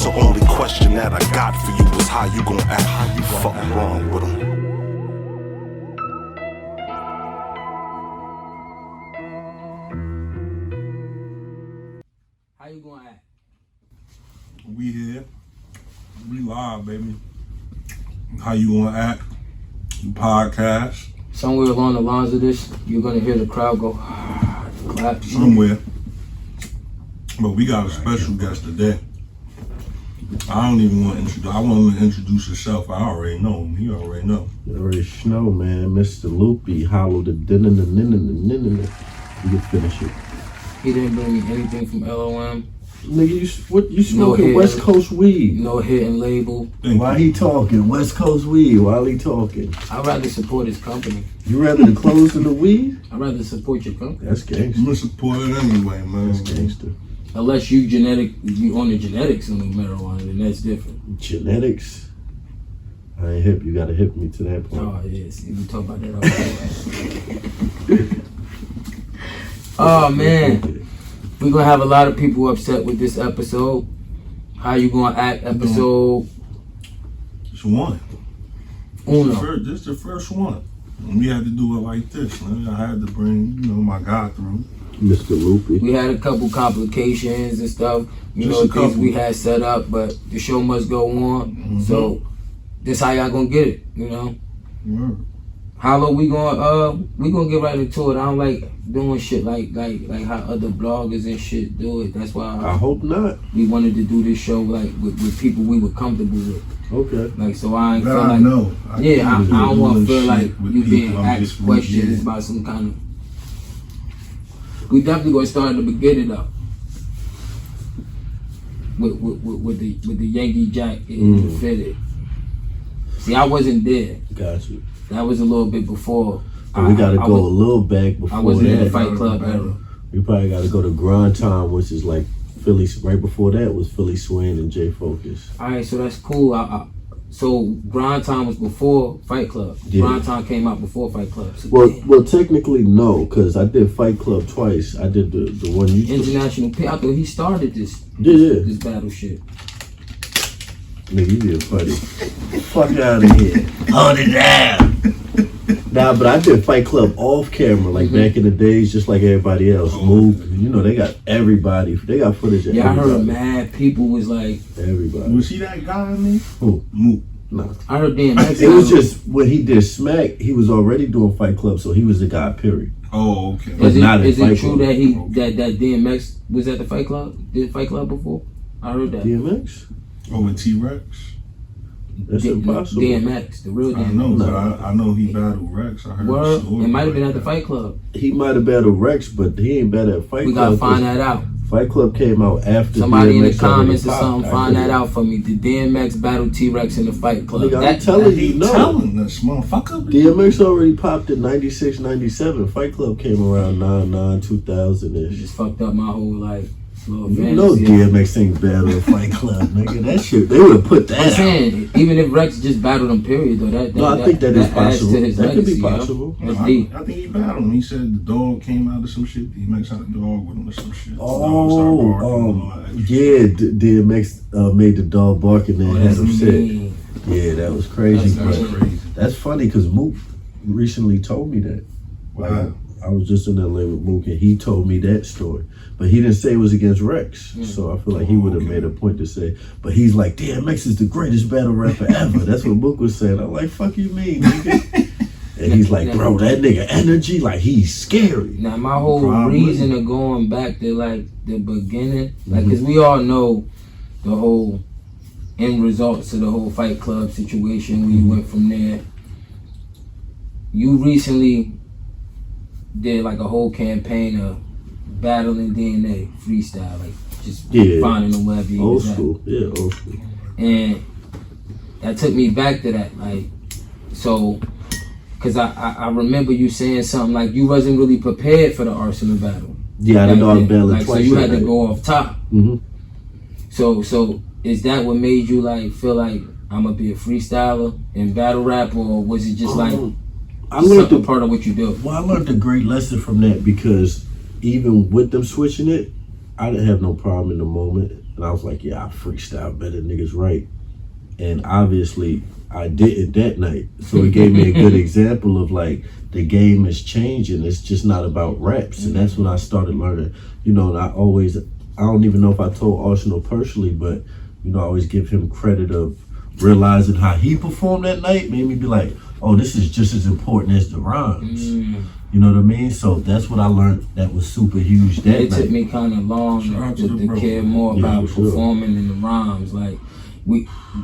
So only question that I got for you is how you gon' act. Fuck wrong with them. How you gonna act? We here. We live, baby. How you gonna act? Podcast. Somewhere along the lines of this, you're gonna hear the crowd go, clap. Somewhere. But we got a special guest today. I don't even want to introduce. I want him to introduce himself. I already know him. He already know. You already know, man. Mr. Loopy, hollow the din. You can finish it. He didn't bring me anything from LOM. Nigga, you smoking West Coast weed? No hidden label. Why he talking West Coast weed? While he talking? I'd rather support his company. You rather the clothes than the weed? I'd rather support your company. That's gangster. I'm gonna support it anyway, man. That's gangster. Unless you on the genetics on the marijuana, then that's different. Genetics? I ain't hip. You gotta hip me to that point. Oh yes, we talk about that all the time. Oh man. We're gonna have a lot of people upset with this episode. How you gonna act? Episode It's one. uno. This is the first one. And we had to do it like this, man. I had to bring, my guy through. Mr. Loopy. We had a couple complications and stuff, things we had set up, but the show must go on. Mm-hmm. So this how y'all gonna get it, Yeah. How we gonna get right into it. I don't like doing shit like how other bloggers and shit do it. That's why I hope not. we wanted to do this show like with people we were comfortable with. Okay. Like so I ain't feel I like know. I don't want to feel like with you being people I'm asked just questions with. about some kind of. We definitely gonna start at the beginning though. With the Yankee Jack and fitted. See, I wasn't there. Got you. That was a little bit before. We gotta go a little back before I wasn't in the that. Fight Club era. We probably gotta go to Grind Time, which is like Philly. Right before that was Philly Swing and J Focus. All right, so that's cool. So Grind Time was before Fight Club. Yeah. Grind Time came out before Fight Club. So Well, technically no, because I did Fight Club twice. I did the one you International P. I thought he started this. Yeah. This battle shit. Nigga, you being funny. Fuck out of here. Hold it down. Nah, but I did Fight Club off camera, like back in the days, just like everybody else. Move, they got everybody. They got footage of everybody. I heard mad people was like... Everybody. Was he that guy in me? Who? Moot. No. I heard DMX. It was just, when he did Smack, he was already doing Fight Club, so he was the guy, period. Oh, okay. Is it Fight true Club. that DMX was at the Fight Club? Did Fight Club before? I heard that. DMX? Oh, and T-Rex? That's impossible. DMX, the real DMX. I know, but I know he battled Rex. I heard Word, the story. it might have been at the Fight Club. He might have battled Rex, but he ain't bad at Fight We Club. gotta find that out. Fight Club came out after Somebody in DMX the comments or already something, popped. find that out for me. Did DMX battle T-Rex in the Fight Club? Nigga, I'm telling you, no. Telling this motherfucker. DMX already popped in 96, 97. Fight Club came around 99, 2000-ish. It just fucked up my whole like little You fantasy. know DMX ain't battle in Fight Club, nigga. That shit, they would have put that I'm out. saying, even if Rex just battled him, period, though, I think that is adds possible. to his That could legacy, be possible. That's deep. I think he battled him. He said the dog came out of some shit. DMX had a dog with him or some shit. DMX made the dog bark and then had him sick. Yeah, that was crazy. That's but crazy. that's funny because Mook recently told me that. Wow. I was just in LA with Mook and he told me that story. But he didn't say it was against Rex. So I feel like he would have made a point to say, but he's like, DMX is the greatest battle rapper ever. That's what Mook was saying. I'm like, fuck you mean, nigga? And he's like, bro, that nigga energy, like he's scary. Now my whole reason of going back to like the beginning, like, cause we all know the whole end results of the whole Fight Club situation when you went from there. You recently did like a whole campaign of battling DNA freestyle, like just finding them wherever you old was school. at. Yeah, old school. And that took me back to that, like, so, cause I remember you saying something like you wasn't really prepared for the Arsenal battle. Yeah, I didn't know I was battling like, twice. so you had that to go off top. Mm-hmm. So is that what made you like feel like I'm gonna be a freestyler and battle rap, or was it just like I learned part of what you do? Well, I learned a great lesson from that because even with them switching it, I didn't have no problem in the moment. And I was like, yeah, I freestyle better, niggas right. And obviously, I didn't that night. So it gave me a good example of like, the game is changing. It's just not about raps. And that's when I started learning, you know, and I don't even know if I told Arsenal personally, but, you know, I always give him credit of realizing how he performed that night, made me be like, oh, this is just as important as the rhymes. You know what I mean? So that's what I learned that was super huge that It night. took me kind of long to care more about performing in the rhymes. Like,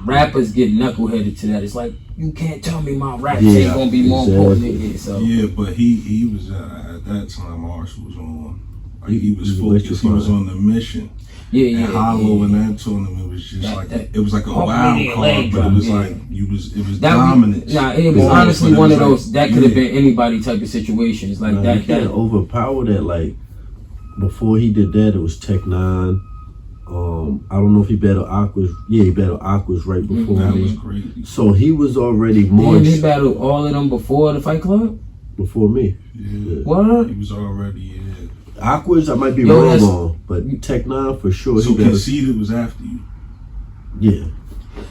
rappers get knuckleheaded to that. It's like, you can't tell me my rap ain't gonna be more important than it. So yeah, but he was at that time. Arsenal was on. Like, he was focused. He was on the mission. Yeah. And Hollow in that tournament was just it was like a wild card, but it was like it was dominant. It was honestly one of those that could have been anybody type of situations. Like that. You can't overpower that. Like before he did that, it was Tech 9. I don't know if he battled Aquas. Yeah, he battled Aquas right before That me. was crazy. So he was already more. He battled all of them before the Fight Club. Before me. Yeah. What? He was already Aquas, I might be wrong on, but Tech 9 for sure. So Conceited was after you. Yeah.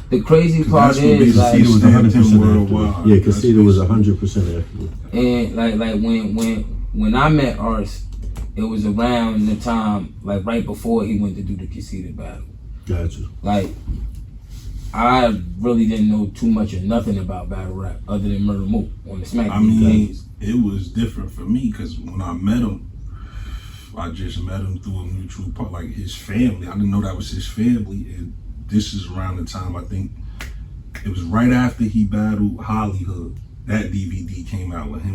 The crazy part is like Conceited was 100% worldwide. after me. Yeah, Conceited was 100% after me. And like when I met Ars, it was around the time, like right before he went to do the Conceited battle. Gotcha. Like, I really didn't know too much or nothing about battle rap other than Murder Mook on the SmackDown. I mean, it was different for me because when I met him, I just met him through a mutual part, like his family. I didn't know that was his family, and this is around the time, I think it was right after he battled Hollywood. That DVD came out with him.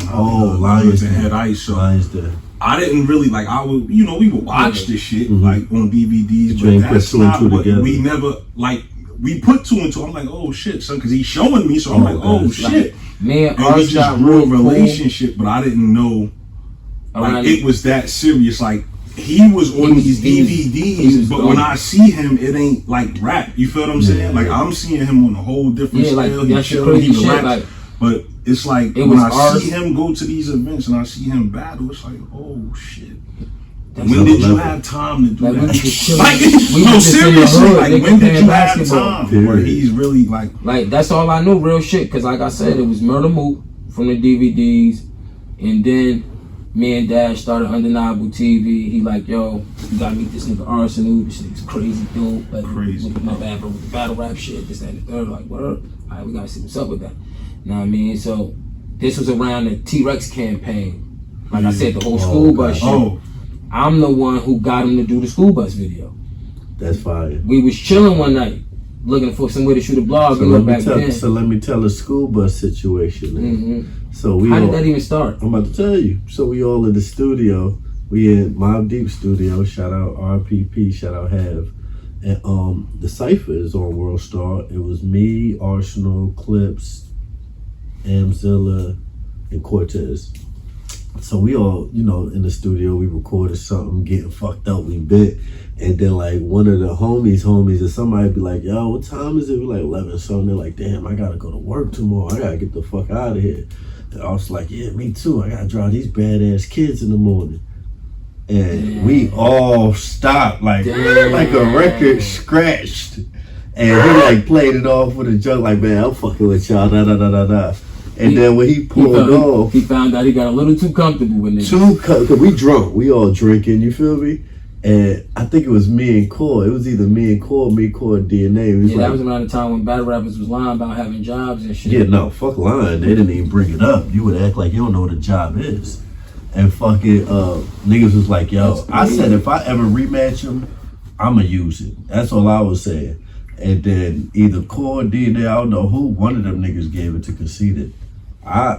Lions and Head Ice. So Lions Den. I didn't really like. I would, we would watch this shit like on DVDs, But but that's not what together. we never like. We put two and two. I'm like, oh shit, son, because he's showing me. So I'm like, oh shit. Me and we Ars just got grew a real relationship, but I didn't know like it was that serious. Like he was on these DVDs, but when I see him, it ain't like rap. You feel what I'm saying? Like I'm seeing him on a whole different scale. Like, that's crazy shit. Like, but it's like when I see him go to these events and I see him battle, it's like, oh shit. When did you have time to do that? No, seriously, like when did you have time? Where he's really like that's all I knew, real shit. Cause like I said, it was Murder Mook from the DVDs, and then me and Dad started Undeniable TV. He like, yo, you gotta meet this nigga Arsenal. This nigga's crazy dope. Like, crazy. My bad, but with the battle rap shit, this, that, and the third. Like, what up? All right, we gotta see what's up with that. You know what I mean? So this was around the T-Rex campaign. Like I said, the whole school bus shit. I'm the one who got him to do the school bus video. That's fire. We was chilling one night, looking for some way to shoot a blog. So let me tell a school bus situation. So how did that even start? I'm about to tell you. So we all in the studio. We in Mob Deep Studio. Shout out RPP. Shout out Have. And the Cypher is on World Star. It was me, Arsenal, Clips, Amzilla, and Cortez. So we all, in the studio, we recorded something, getting fucked up, we bit. And then like one of the homies or somebody be like, yo, what time is it? We like 11 something. They're like, damn, I gotta go to work tomorrow. I gotta get the fuck out of here. And I was like, yeah, me too. I gotta drive these badass kids in the morning. And we all stopped like a record scratched. And he like played it off with a joke like, man, I'm fucking with y'all, da da da da da. And then when he pulled off, he found out he got a little too comfortable with it. Cause we drunk, we all drinking, you feel me? And I think it was me and Core. It was either me and Core, DNA. That was around the time when battle rappers was lying about having jobs and shit. Yeah, no, fuck lying. They didn't even bring it up. You would act like you don't know what a job is. And fucking niggas was like, yo, I said if I ever rematch him, I'ma use it. That's all I was saying. And then either Core, DNA, I don't know who, one of them niggas gave it to Conceited.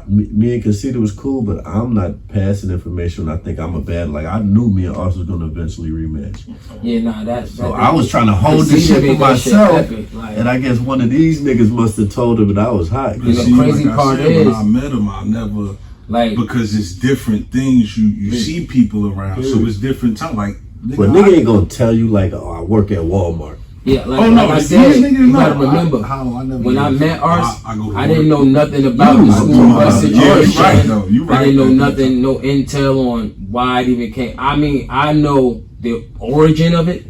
Me and Conceited was cool, but I'm not passing information when I think I'm a bad. Like I knew me and Arsenal was gonna eventually rematch. Yeah, nah, so I was trying to hold this shit for myself, and I guess one of these niggas must have told him that I was hot. The crazy part is, when I met him, I never because it's different things you see people around, so it's different time. Like, but nigga ain't gonna tell you like, oh, I work at Walmart. Yeah, like I said, you gotta remember, when I met Ars, I didn't know nothing about the school bus situation. I didn't know nothing, no intel on why it even came. I mean, I know the origin of it,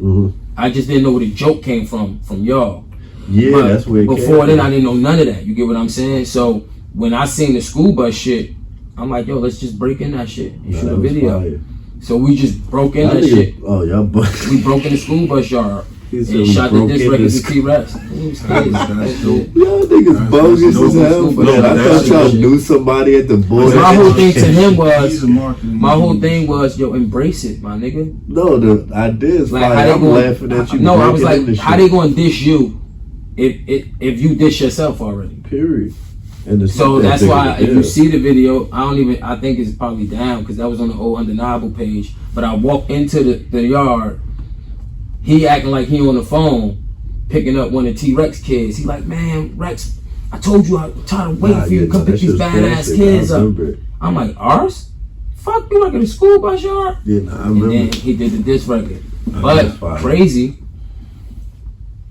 I just didn't know where the joke came from y'all. Yeah, But that's where it before came then, from. I didn't know none of that. You get what I'm saying? So when I seen the school bus shit, I'm like, yo, let's just break in that shit and Nah, shoot that a was video. fire. So we just broke in Y'all that niggas- shit. Oh, y'all We broke in the school bus yard He said and we shot the broke disc in records this- to T-Rex. It was crazy. That's dope. Y'all niggas That's bogus dope. as hell. No, Man, I that's thought y'all shit. knew somebody at the border. My whole thing to him He's was, a marketing my whole genius. thing was, yo, embrace it, my nigga. No, the idea is Like fire. how they I'm going? laughing at you. No, I was breaking like, into how shit. they going to dish you if you dish yourself already? Period. And it's So not that that's big why of a if you deal. see the video, I think it's probably down because that was on the old Undeniable page. But I walked into the yard, he acting like he on the phone, picking up one of T-Rex kids. He like, man, Rex, I told you I'm tired of waiting for you to come pick these badass kids up. I'm like, ours? Fuck, you work at a school bus yard? Yeah, nah, I And remember. then he did the diss record. That's But fire. crazy,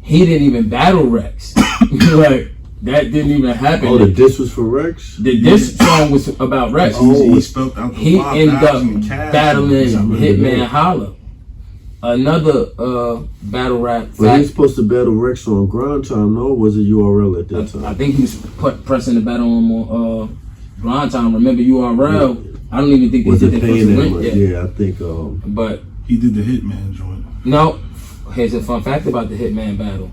he didn't even battle Rex. Like, that didn't even happen. Oh, the diss was for Rex? The diss song was about Rex. He spelled out the He ended 5,000 up cash. battling I remember Hitman that. Holla. Another battle rap. But he was supposed to battle Rex on Grind Time, no? Or was it URL at that I time? think he was pressing the battle on Grind Time. Remember URL? I don't even think they Was did it their paying first that rent much? yet. Yeah, I think. But He did the Hitman joint. no, here's a fun fact about the Hitman battle.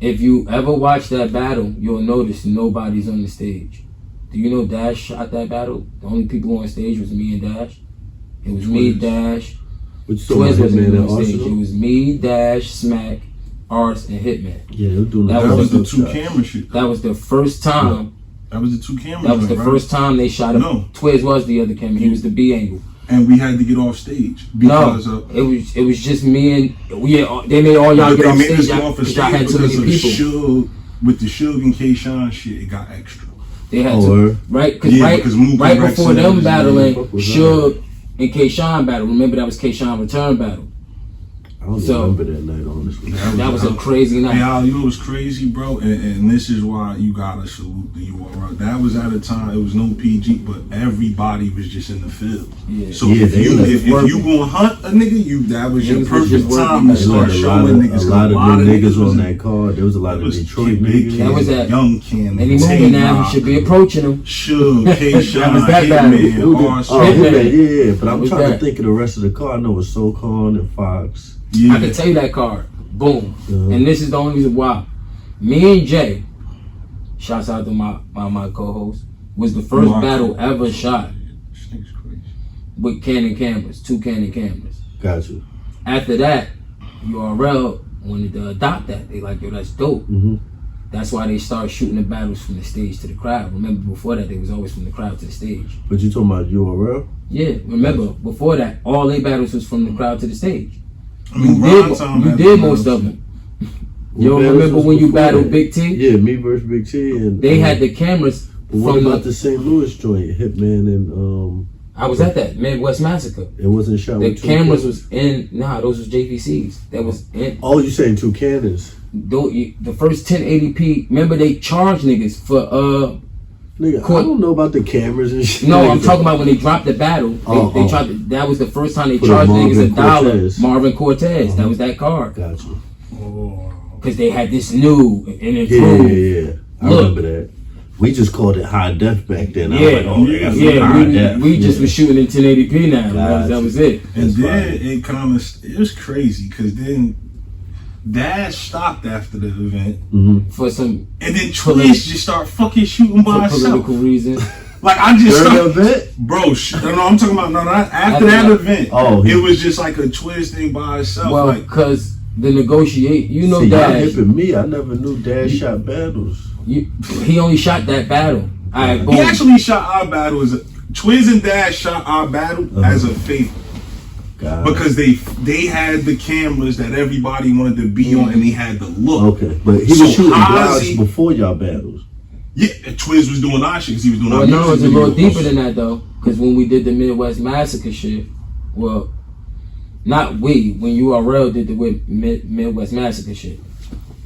If you ever watch that battle, you'll notice nobody's on the stage. Do you know Dash shot that battle? The only people on stage was me and Dash. It was me, Twiz. Dash. What you talking Twiz about, wasn't Hitman even and on stage. It Arsenal? was me, Dash, Smack, Ars, and Hitman. Yeah, they were doing That That was the dope two shots. camera shit. That was the first time. That was the two cameras. That was the right? first time they shot him. No. Twiz was the other camera. He was the B angle. And we had to get off stage because No, of. it was just me and they made all y'all But get they off made us stage go off of because y'all had stage too because many of people. Suge. With the Suge and K-Shine shit, it got extra. They had Oh, to, word? right? Because Yeah, right, because Mook right and Rex before said them his battling, name. Suge and K-Shine battle. Remember that was K-Shine return battle. I don't So- remember that night, honestly. That was a crazy night. Hey, Al, you know what's crazy, bro? And this is why you gotta salute the URL. That was at a time, it was no PG, but everybody was just in the field. Yeah. So Yeah, if they you was if you gonna hunt a nigga, that was your Niggas was perfect just working. time to They start Like showing niggas. a lot of good niggas was on in- that card. There was a lot It of was Detroit Kid Big niggas. That was Kid, that- Young Ken, Any Tay moment now, Rock, he should be approaching him. Suge, K-Shine, That was that battle. Hitman, Who did- Arsenal. Oh, Hitman. Hitman, yeah. But I'm was trying that? to think of the rest of the card. I know it was SoCon and Fox. Yeah. I can tell you that card. Boom. Uh-huh. And this is the only reason why. Me and Jay, shouts out to my co-host, was the first My battle co-host. ever shot This nigga's crazy. with Canon cameras, 2 Canon cameras. Got you. After that, URL wanted to adopt that. They like, yo, that's dope. Mm-hmm. That's why they started shooting the battles from the stage to the crowd. Remember, before that, they was always from the crowd to the stage. But you talking about URL? Yeah, remember, before that, all their battles was from the crowd to the stage. I mean, You did most of them. You What remember battles when was you before battled that? Big T? Yeah, me versus Big T. And They had the cameras But what from about the St. Louis joint, Hitman and I was at that Midwest Massacre. it wasn't shot The with two cameras cannons? was in. Nah, those was JVCs. That was in. Oh, you saying two cannons? The first 1080p. Remember they charged niggas for Nigga, Court- I don't know about the cameras and shit. No, I'm talking about when they dropped the battle. They Oh. tried to, that was the first time they For charged the niggas Marvin $1. Cortez. Marvin Cortez. Uh-huh. That was that card. Got you. Oh. Because they had this new and Yeah, improved. yeah. I Look. remember that. We just called it high def back then. I Yeah, was like, oh, they got some yeah. high def. We just Yeah. was shooting in 1080p now. That Gotcha. was it. And That's then fine. it kind of, it was crazy because then Dash stopped after the event. Mhm. For some And then Politi- Twiz just started fucking shooting by for himself. political reasons. Like I just During the started, event? bro. No, I'm talking about no, not after that event. Oh, it was just like a Twiz thing by itself. Well, like because the negotiate, you know, See, y'all Dash, hipping me. I never knew Dash shot battles. he only shot that battle. All right, boom. he actually shot our battle as a Twiz and Dash shot our battle as a favor. God. Because they had the cameras that everybody wanted to be on, and they had the look. Okay, but he So was shooting Ozzy- blocks before y'all battles. Yeah, Twiz was doing our shit because he was doing our Well, no, music it's a little videos. deeper than that though. Because when we did the Midwest Massacre shit, well, not we. When URL did the Midwest Massacre shit,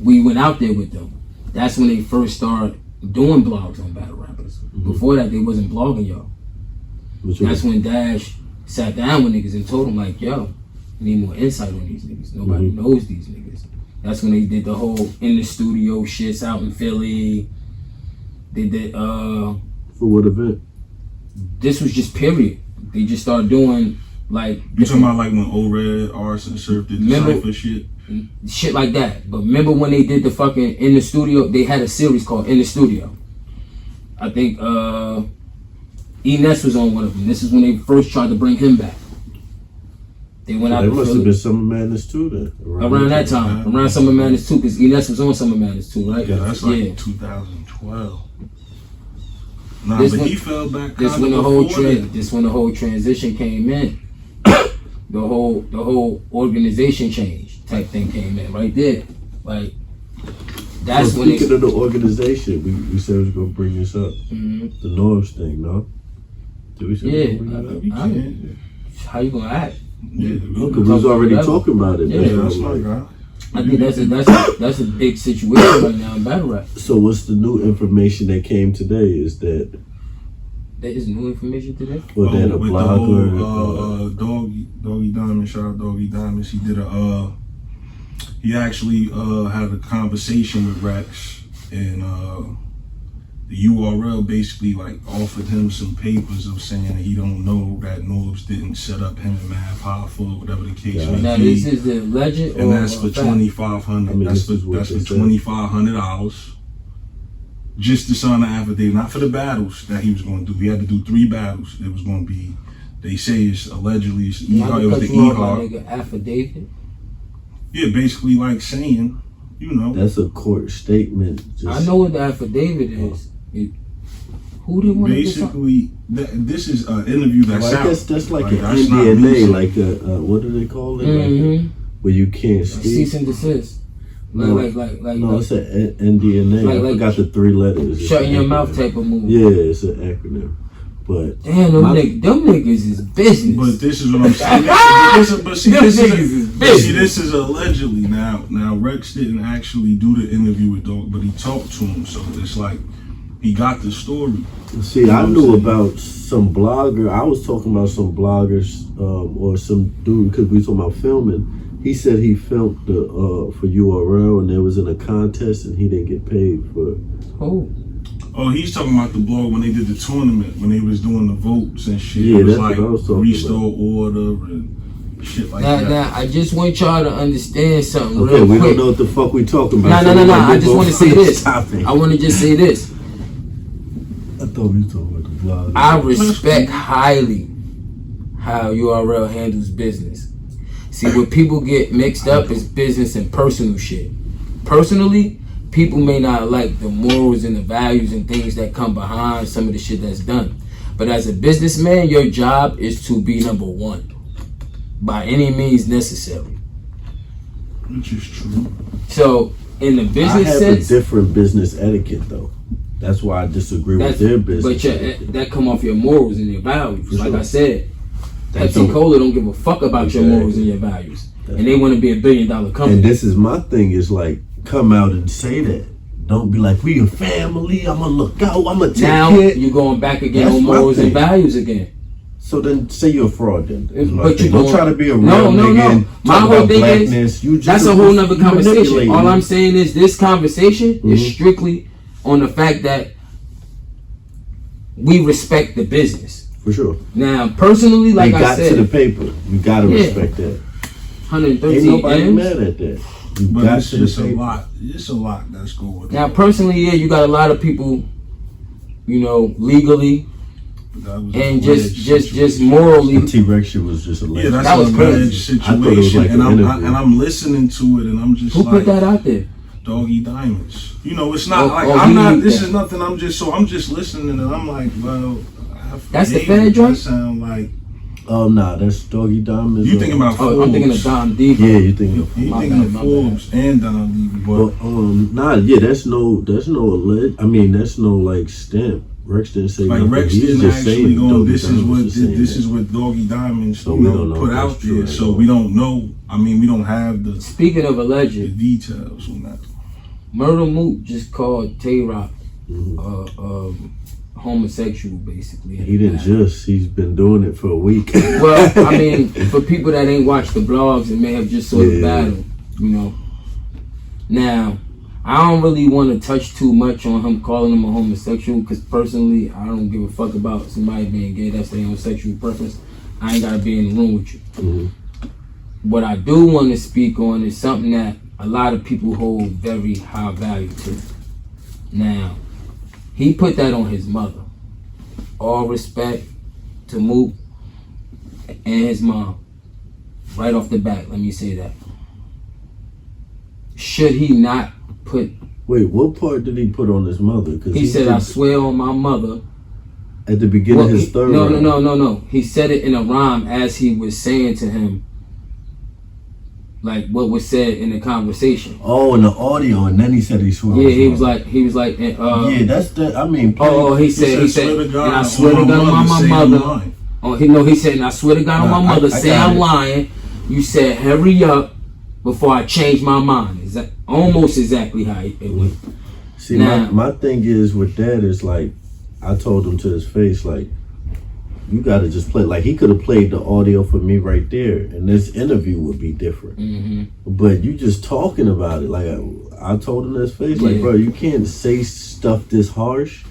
we went out there with them. That's when they first started doing blogs on battle rappers. Before that, they wasn't blogging y'all. Which was- That's when Dash sat down with niggas and told them like, yo, need more insight on these niggas. Nobody knows these niggas. That's when they did the whole in the studio shits out in Philly. They did For what event? this was just period. They just started doing like You talking about like when O-Red, Arson, Surf did the cypher shit like that. But remember when they did the fucking in the studio? They had a series called In the Studio. I think E-Ness was on one of them. This is when they first tried to bring him back. They went out. It must have been Summer Madness 2 then. Around that time, around Summer Madness 2, because E-Ness was on Summer Madness 2, right? Yeah, that's like 2012. Nah, This but one- he fell back. This when the whole transition came in. the whole organization change type thing came in right there. Like that's so when speaking of the organization, we said we was gonna bring this up. The Norms thing, no? Did we say we were gonna bring it up? How you gonna act? Yeah, Because we was already talking about it. Yeah, that's my guy. I think that's a big situation right now in battle rap. So what's the new information that came today? Is that There is new information today. or that a with blogger? the whole Doggy Diamond, shout out Doggy Diamonds. He did he actually had a conversation with Rex, and the URL basically like offered him some papers of saying that he don't know that Norbs didn't set up him and Mad Powerful, whatever the case may Now be. this is the legend, And or that's for fact? $2,500. I mean, that's this is what for they said. $2,500. Just to sign the affidavit, not for the battles that he was going to do. He had to do 3 battles. It was going to be. They say it's allegedly. It was the nigga affidavit. Yeah, basically like saying, you know. That's a court statement. I know what the affidavit is. Who did want to Basically, this is an interview that's Well, I out. guess that's like an that's not NDA, music. like a what do they call it? Like where you can't speak. cease and desist. No, Like it's an NDNA. Like- I forgot the 3 letters. It's shutting an your acronym. mouth type of move. Yeah, it's an acronym. But Damn, them niggas is business. But this is what I'm saying. This is allegedly. Now Rex didn't actually do the interview with Dog, but he talked to him. So it's like he got the story. see, I knew about some blogger. I was talking about some bloggers or some dude because we were talking about filming. He said he filmed the for URL and they was in a contest and he didn't get paid for it. Oh, he's talking about the blog when they did the tournament, when they was doing the votes and shit. Yeah, it was that's like what I was talking restore order and shit like that. Now, I just want y'all to understand something Okay, real we quick. don't know what the fuck we talking about. No. so I just want to say this. Topic. I want to just say this. I thought we were talking about the blog. I respect highly how URL handles business. See, what people get mixed up is business and personal shit. Personally, people may not like the morals and the values and things that come behind some of the shit that's done. But as a businessman, your job is to be number one by any means necessary. Which is true. So, in the I business have sense, a different business etiquette though. That's why I disagree with their business. but that come off your morals and your values. For Like sure. I said, That's Pepsi a- Cola don't give a fuck about your morals and your values. And they want to be $1 billion company. And this is my thing is like, come out and say that. Don't be like, we a family, I'm gonna look out, I'm gonna take Now care. you're going back again That's on my morals and thing. values again. So then say you're a fraud then. is my But thing. you don't going- try to be a real No. nigga and My talk whole about thing is, blackness. You just that's a whole nother you conversation. manipulating. All I'm saying is this conversation is strictly on the fact that we respect the business. For sure. Now, personally, like They I got said, to the paper. You gotta Yeah. respect that. Ain't 113 nobody M's. mad at that. You But got it's to the just a paper. lot. It's a lot that's going on. Now, personally, yeah, you got a lot of people, you know, legally That was a and alleged just situation. morally. The T-Rex shit was just a Yeah, that's That was an crazy. alleged I thought it was situation, like and an interview. I'm listening to it, and I'm just Who like, put that out there? Doggy Diamonds. You know, it's not Oh, like oh, I'm he not. need This that. is nothing. I'm just listening, and I'm like, well, That's the affidavit, Fed joint? That sound like Oh nah, that's Doggy Diamonds. you thinking about. Oh, I'm thinking of Dom D. Yeah, you thinking of You My thinking bad, of my Forbes and Don Levy, but But nah, yeah, that's no I mean, that's no like stamp. Rex didn't say like nothing. Rex He's didn't just actually saying go. Doggy This is Diamonds what was saying this that. is what Doggy Diamonds So we don't know put if out that's true there. at So all. we don't know. I mean, we don't have the Speaking of alleged, details on that. Murder Moot just called Tay Rock homosexual, basically. He didn't he's been doing it for a week. Well, I mean, for people that ain't watched the blogs and may have just saw the battle, you know. Now, I don't really want to touch too much on him calling him a homosexual, because personally, I don't give a fuck about somebody being gay. That's their own sexual preference. I ain't gotta be in the room with you. Mm-hmm. What I do want to speak on is something that a lot of people hold very high value to. Now, he put that on his mother. All respect to Mook and his mom. Right off the bat, let me say that. Should he not put... Wait, what part did he put on his mother? Cause he said, I swear on my mother. At the beginning of his third round. No. He said it in a rhyme as he was saying to him, like what was said in the conversation. Oh, in the audio, and then he said he swore. Yeah, he was like, yeah, that's the. I mean. He said, and I swear to God on my mother. He said, and I swear to God on my mother, say I'm lying. You said, hurry up before I change my mind. Is that almost exactly how it went? See, now, my thing is with that is like, I told him to his face, like, you gotta just play. Like, he could have played the audio for me right there, and this interview would be different. Mm-hmm. But you just talking about it. Like, I told him to his face, like, bro, you can't say stuff this harsh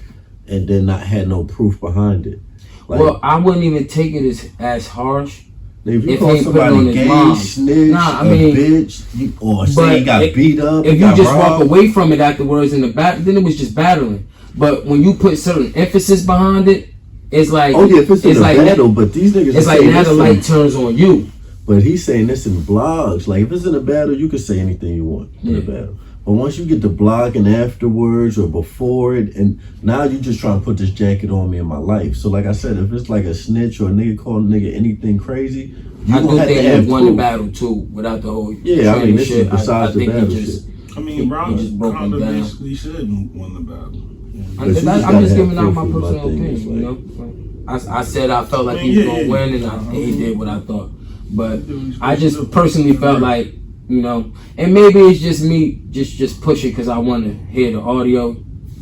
and then not have no proof behind it. Like, well, I wouldn't even take it as harsh. If you call somebody gay, snitch, bitch, or say he got beat up, if you just walk away from it afterwards in the back, then it was just battling. But when you put certain emphasis behind it, it's like, if it's in a battle, but these niggas, it's like now the light turns on you. But he's saying this in blogs. Like, if it's in a battle, you can say anything you want in a battle. But once you get to blogging afterwards or before it, and now you just trying to put this jacket on me in my life. So like I said, if it's like a snitch or a nigga calling a nigga anything crazy, I do think he won the battle too, without the whole this is besides the battle shit. I mean, Brown kind of basically said won the battle. I'm just giving out my personal opinion, you know. I said I felt like he was gonna win, and he did what I thought. But I just personally felt like, you know, and maybe it's just me just push it because I want to hear the audio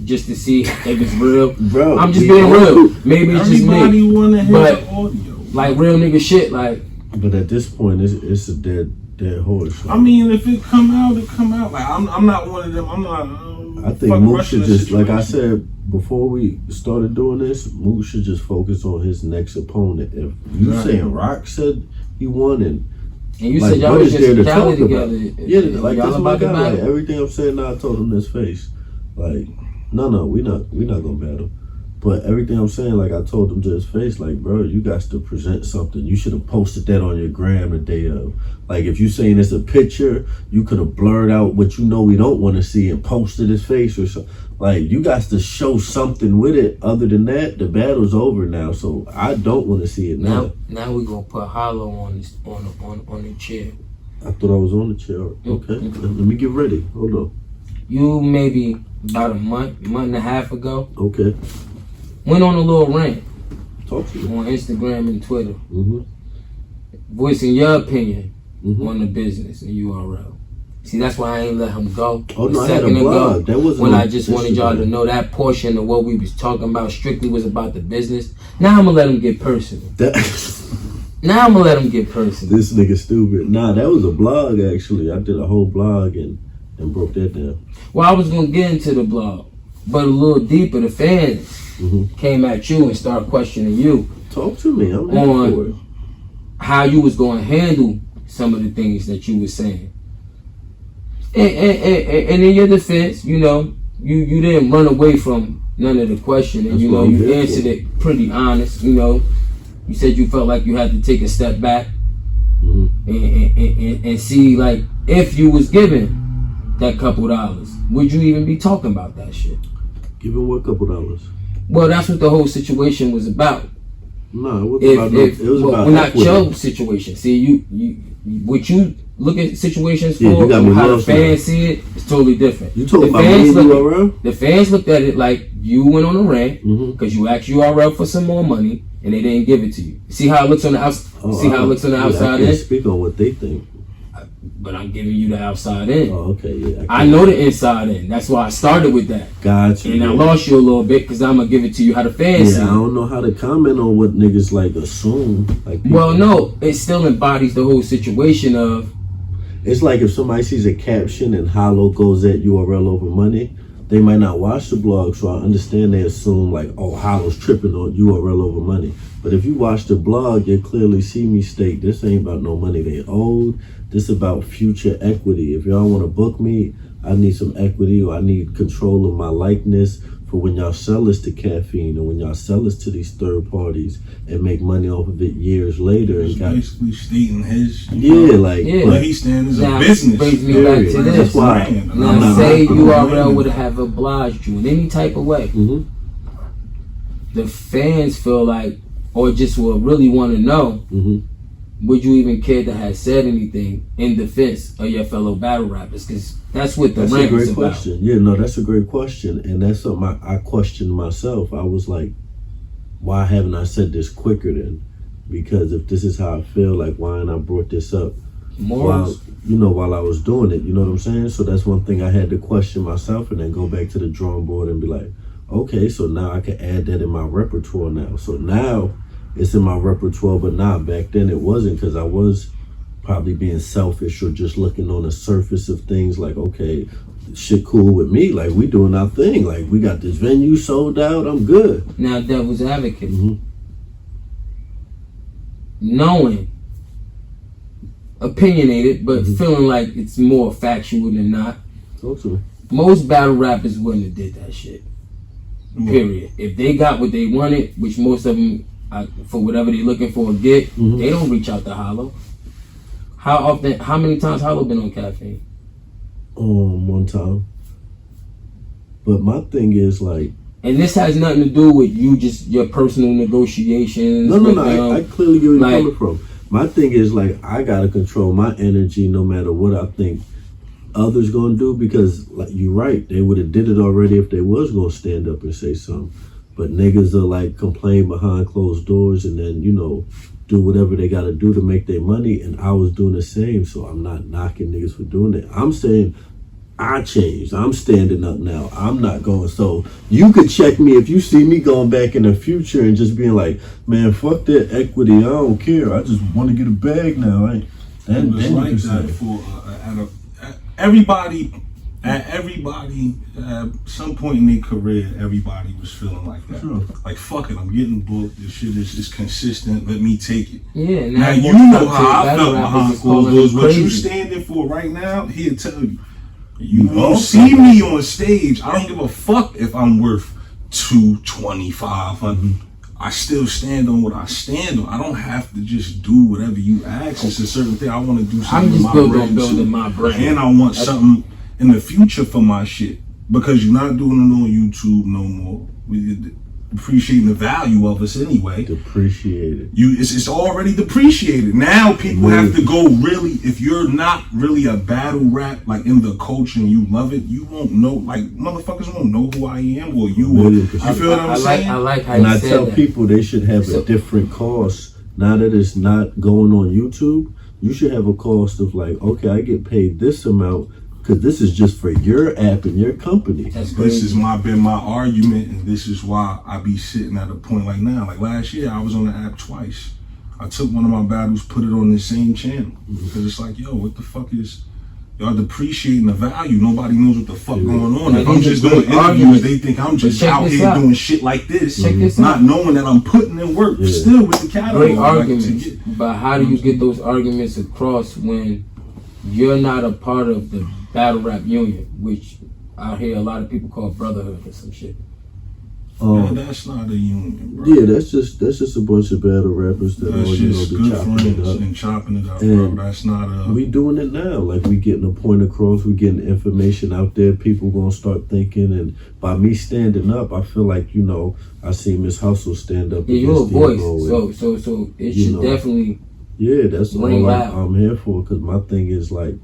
just to see if it's real. Bro, I'm just being real. Maybe it's just me. Everybody want to hear the audio. Like real nigga shit, like. But at this point, it's a dead horse. I mean, if it come out, it come out. Like I'm not one of them. I'm not. I think Mook should just, like I said before we started doing this, Mook should just focus on his next opponent. If you saying Rock said he won and you said y'all was just Cali together. Yeah, like that's my guy. Like, everything I'm saying now, I told him this face. Like, no, we not gonna battle. But everything I'm saying, like I told him to his face, like, bro, you got to present something. You should have posted that on your gram the day of. Like, if you saying it's a picture, you could have blurred out what you know we don't want to see and posted his face or something. Like, you got to show something with it. Other than that, the battle's over now. So I don't want to see it now. Now we're gonna put Hollow on the chair. I thought I was on the chair. Okay, let me get ready. Hold on. You maybe about a month and a half ago. Okay. Went on a little rant. Talk to you. On Instagram and Twitter. Mm-hmm. Voicing your opinion on the business and URL. See, that's why I ain't let him go. Oh, no, I had a blog. That wasn't when I just wanted y'all to know that portion of what we was talking about strictly was about the business. Now I'm going to let him get personal. Now I'm going to let him get personal. This nigga stupid. Nah, that was a blog, actually. I did a whole blog and broke that down. Well, I was going to get into the blog, but a little deeper, the fans came at you and started questioning you. Talk to me. I'm here for it. How you was going to handle some of the things that you was saying. And in your defense, you know, you didn't run away from none of the questioning. That's you know, you answered it pretty honest. You know, you said you felt like you had to take a step back and see, like, if you was given that couple dollars, would you even be talking about that shit? Giving what couple dollars? Well, that's what the whole situation was about. No, it wasn't about it was about not your situation. See, you what you look at situations for, how the fans see it, it's totally different. You talking about URL? The fans looked at it like you went on a rant because you asked URL for some more money and they didn't give it to you. See how it looks on the outside? See how it looks on the outside? I can't speak on what they think. but I'm giving you the outside in. Oh, okay, yeah. I know the inside in. That's why I started with that. Gotcha. And I lost you a little bit because I'm gonna give it to you how the fans see. I don't know how to comment on what niggas like assume. Like, Well, no, it still embodies the whole situation of. It's like if somebody sees a caption and Hollow goes at URL over money, they might not watch the blog, so I understand they assume like, oh, Hollow's tripping on URL over money. But if you watch the blog, you clearly see me state this ain't about no money they owed. This about future equity. If y'all want to book me, I need some equity, or I need control of my likeness for when y'all sell this to Caffeine, or when y'all sell this to these third parties and make money off of it years later. He's basically stating his, like, where he stands as now, a business. Brings me back to this. That's why. Now, say URL would have obliged you in any type of way. Mm-hmm. The fans feel like, or just will really want to know, would you even care to have said anything in defense of your fellow battle rappers? Because that's what the That's rant a great is about. question. Yeah, no, that's a great question. And that's something I questioned myself. I was like, why haven't I said this quicker then? Because if this is how I feel, like, why ain't I brought this up while I was doing it? You know what I'm saying? So that's one thing I had to question myself, and then go back to the drawing board and be like, okay, so now I can add that in my repertoire now. So now it's in my repertoire, but back then it wasn't, because I was probably being selfish or just looking on the surface of things like, okay, shit cool with me, like we doing our thing, like we got this venue sold out, I'm good. Now, devil's advocate, knowing, opinionated, but feeling like it's more factual than not. Totally. Most battle rappers wouldn't have did that shit. Period. If they got what they wanted, which most of them, for whatever they're looking for, get, they don't reach out to Hollow. How many times Hollow been on Caffeine? One time. But my thing is like, and this has nothing to do with you, just your personal negotiations. No, I clearly get where you're coming from. My thing is like, I gotta control my energy no matter what I think others gonna do, because like you're right, they would have did it already if they was gonna stand up and say something. But niggas are like complain behind closed doors and then, do whatever they gotta do to make their money, and I was doing the same, so I'm not knocking niggas for doing it. I'm saying I changed. I'm standing up now. I'm not going. So you could check me if you see me going back in the future and just being like, man, fuck that equity. I don't care. I just want to get a bag now. It was like that for everybody. At some point in their career, everybody was feeling like that. Sure. Like, fuck it, I'm getting booked. This shit is consistent. Let me take it. Yeah. Now you know how I felt behind closed doors. What you standing for right now, he'll tell you. You won't see me on stage. I don't give a fuck if I'm worth $225. I still stand on what I stand on. I don't have to just do whatever you ask. It's a certain thing. I want to do something. I'm just building my brand, and I want something in the future for my shit, because you're not doing it on YouTube no more. We appreciating the value of us anyway. Depreciated. It's already depreciated. Now people have to go really. If you're not really a battle rap like in the culture and you love it, you won't know. Like motherfuckers won't know who I am or you. You feel what I'm saying? I like how and you I said tell that. people they should have a different cost. Now that it's not going on YouTube, you should have a cost of like, okay, I get paid this amount, because this is just for your app and your company. This has been my argument, and this is why I be sitting at a point like now. Like last year, I was on the app twice. I took one of my battles, put it on the same channel, because it's like, yo, what the fuck is y'all depreciating the value? Nobody knows what the fuck going on. If I'm just doing interviews, they think I'm just out here doing shit like this, not knowing that I'm putting in work still with the catalog. Great arguments, but how do you get those arguments across when you're not a part of the battle rap union, which out here a lot of people call brotherhood or some shit? That's not a union, bro. Yeah, that's just a bunch of battle rappers that all be chopping it up. And chopping it up, bro. That's not a. We doing it now. Like we getting a point across. We getting information out there. People gonna start thinking, and by me standing up, I feel like I see Miss Hustle stand up. Yeah, you're a voice. So it should definitely. Yeah, that's all loud. I'm here for. Because my thing is like,